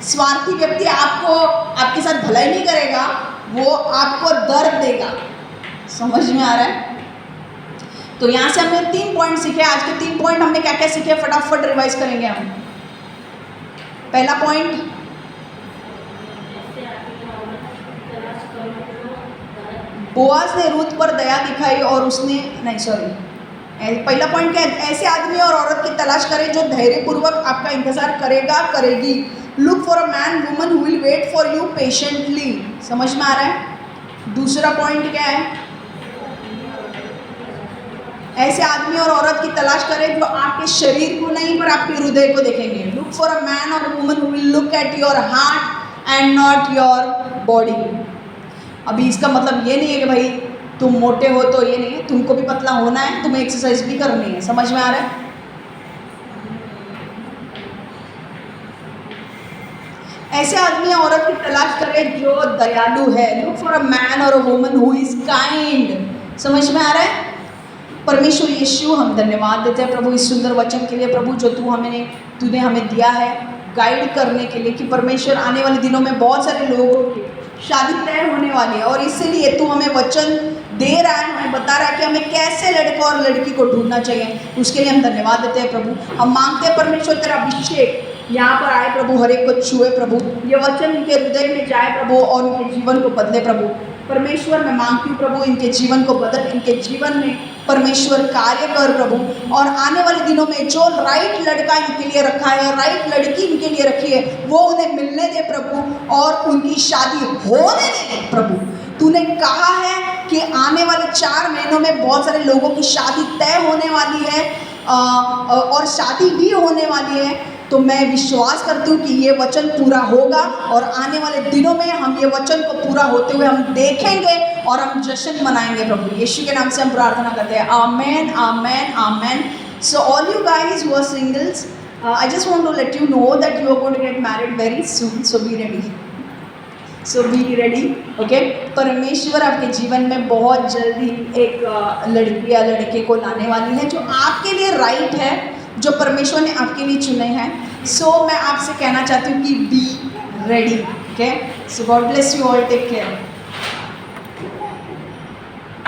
स्वार्थी व्यक्ति आपके साथ भलाई नहीं करेगा, वो आपको दर्द देगा। समझ में आ रहा है? तो यहाँ से हमने 3 पॉइंट सीखे। आज के 3 पॉइंट हमने क्या क्या सीखे, फटाफट रिवाइज करेंगे हम। पहला पॉइंट, बोआज ने रूथ पर दया दिखाई और पहला पॉइंट क्या है? ऐसे आदमी और औरत की तलाश करें जो धैर्यपूर्वक आपका इंतजार करेगा, करेगी। Look for a man woman who will wait for you patiently. समझ में आ रहा है? दूसरा पॉइंट क्या है? ऐसे आदमी और औरत की तलाश करें जो आपके शरीर को नहीं पर आपके हृदय को देखेंगे। लुक फॉर अ मैन और woman who will look at your heart and not your body. अभी इसका मतलब ये नहीं है कि भाई तुम मोटे हो तो ये नहीं है, तुमको भी पतला होना है, तुम्हें एक्सरसाइज भी करनी है। समझ में आ रहा है? ऐसे आदमी या औरत की तलाश करें जो दयालु है। लुक फॉर अ मैन और a woman who is kind. समझ में आ रहा है? परमेश्वर यीशु, हम धन्यवाद देते हैं प्रभु इस सुंदर वचन के लिए, प्रभु जो तूने हमें दिया है गाइड करने के लिए, कि परमेश्वर आने वाले दिनों में बहुत सारे लोगों की शादी तय होने वाली है, और इसलिए तू हमें वचन दे रहा है, हमें बता रहा है कि हमें कैसे लड़का और लड़की को ढूंढना चाहिए। उसके लिए हम धन्यवाद देते हैं प्रभु। हम मांगते हैं परमेश्वर तेरा अभिषेक यहाँ पर आए प्रभु, हर एक को छुए प्रभु, ये वचन उनके हृदय में जाए प्रभु और उनके जीवन को बदले प्रभु। परमेश्वर मैं मांगती हूँ प्रभु इनके जीवन को बदल, इनके जीवन में परमेश्वर कार्य कर प्रभु, और आने वाले दिनों में जो राइट लड़का इनके लिए रखा है, राइट लड़की इनके लिए रखी है, वो उन्हें मिलने दे प्रभु, और उनकी शादी होने दे प्रभु। तूने कहा है कि आने वाले 4 महीनों में बहुत सारे लोगों की शादी तय होने वाली है और शादी भी होने वाली है। तो मैं विश्वास करती हूँ कि ये वचन पूरा होगा, और आने वाले दिनों में हम ये वचन को पूरा होते हुए हम देखेंगे और हम जश्न मनाएंगे प्रभु। यीशु के नाम से हम प्रार्थना करते हैं, amen amen amen. So all you guys who are singles, I just want to let you know that you are going to get married very soon, so be ready, so be ready, okay. परमेश्वर आपके जीवन में बहुत जल्दी एक लड़की या लड़के को लाने वाली है जो आपके लिए राइट है, जो परमेश्वर ने आपके लिए चुने हैं। सो मैं आपसे कहना चाहती हूँ कि be ready, okay. So God bless you all, take care.